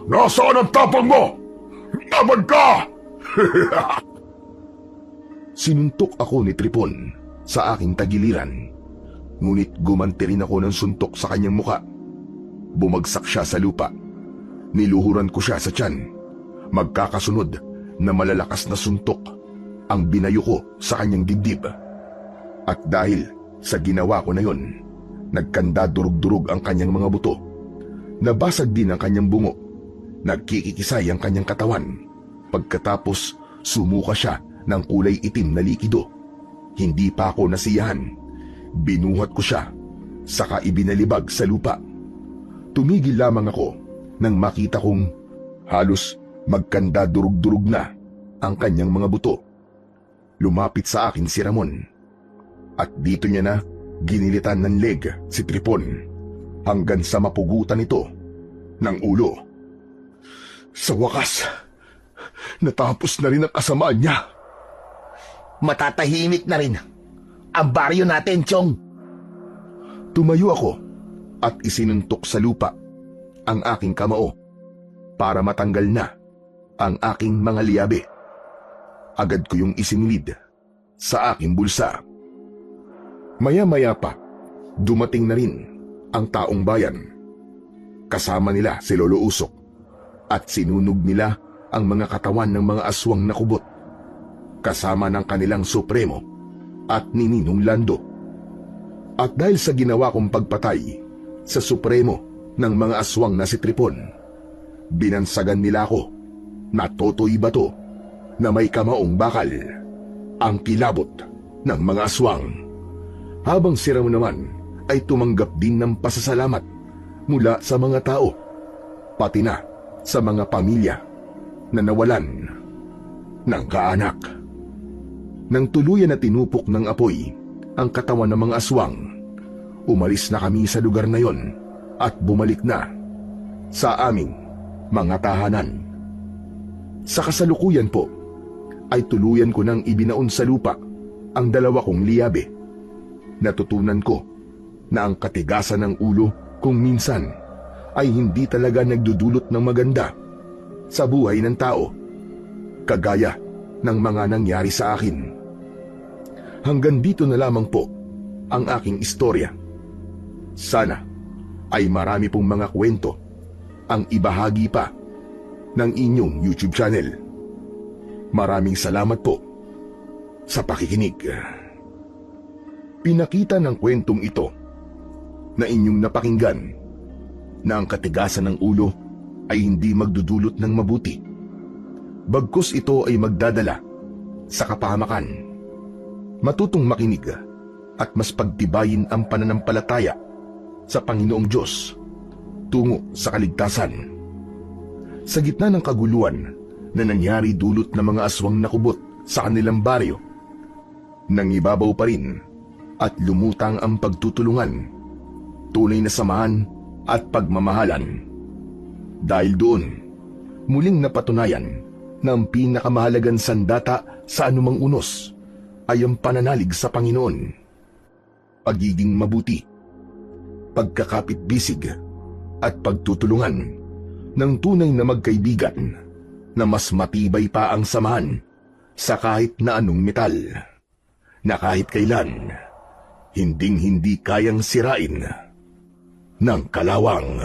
Nasaan ang tapang mo? Laban ka! Sinuntok ako ni Tripon sa aking tagiliran. Ngunit gumanti rin ako ng suntok sa kanyang muka. Bumagsak siya sa lupa. Niluhuran ko siya sa tiyan. Magkakasunod na malalakas na suntok ang binayo ko sa kanyang dibdib. At dahil sa ginawa ko na yon, Nagkanda durug-durug ang kanyang mga buto. Nabasag din ang kanyang bungo. Nagkikikisay ang kanyang katawan. Pagkatapos, sumuka siya ng kulay itim na likido. Hindi pa ako nasiyahan. Binuhat ko siya, saka ibinalibag sa lupa. Tumigil lamang ako nang makita kong halos magkanda durug-durug na ang kanyang mga buto. Lumapit sa akin si Ramon. At dito niya na ginilitan ng leg si Tripon hanggang sa mapugutan ito ng ulo. Sa wakas, natapos na rin ang kasamaan niya. Matatahimik na rin ang baryo natin, Chong. Tumayo ako at isinuntok sa lupa ang aking kamao para matanggal na ang aking mga liyabe. Agad ko yung isinilid sa aking bulsa. Maya-maya pa, dumating na rin ang taong bayan. Kasama nila si Lolo Usok at sinunog nila ang mga katawan ng mga aswang na kubot, kasama ng kanilang supremo at ni Ninong Lando. At dahil sa ginawa kong pagpatay sa supremo ng mga aswang na si Tripon, binansagan nila ako na totoy bato na may kamaong bakal, ang kilabot ng mga aswang. Habang si Ramon naman ay tumanggap din ng pasasalamat mula sa mga tao, pati na sa mga pamilya na nawalan ng kaanak. Nang tuluyan na tinupok ng apoy ang katawan ng mga aswang, umalis na kami sa lugar na yon at bumalik na sa aming mga tahanan. Sa kasalukuyan po, ay tuluyan ko nang ibinaon sa lupa ang dalawa kong liyabe. Natutunan ko na ang katigasan ng ulo kung minsan ay hindi talaga nagdudulot ng maganda sa buhay ng tao, kagaya ng mga nangyari sa akin. Hanggang dito na lamang po ang aking istorya. Sana ay marami pong mga kwento ang ibahagi pa ng inyong YouTube channel. Maraming salamat po sa pakikinig. Pinakita ng kwentong ito na inyong napakinggan na ang katigasan ng ulo ay hindi magdudulot ng mabuti. Bagkus ito ay magdadala sa kapahamakan. Matutong makinig at mas pagtibayin ang pananampalataya sa Panginoong Diyos tungo sa kaligtasan. Sa gitna ng kaguluhan na nangyari dulot ng mga aswang na kubot sa kanilang baryo, nangibabaw pa rin at lumutang ang pagtutulungan, tunay na samahan at pagmamahalan. Dahil doon, muling napatunayan na ang pinakamahalagang sandata sa anumang unos ay ang pananalig sa Panginoon, pagiging mabuti, pagkakapit-bisig at pagtutulungan ng tunay na magkaibigan na mas matibay pa ang samahan sa kahit na anong metal, na kahit kailan, hinding-hindi kayang sirain ng kalawang.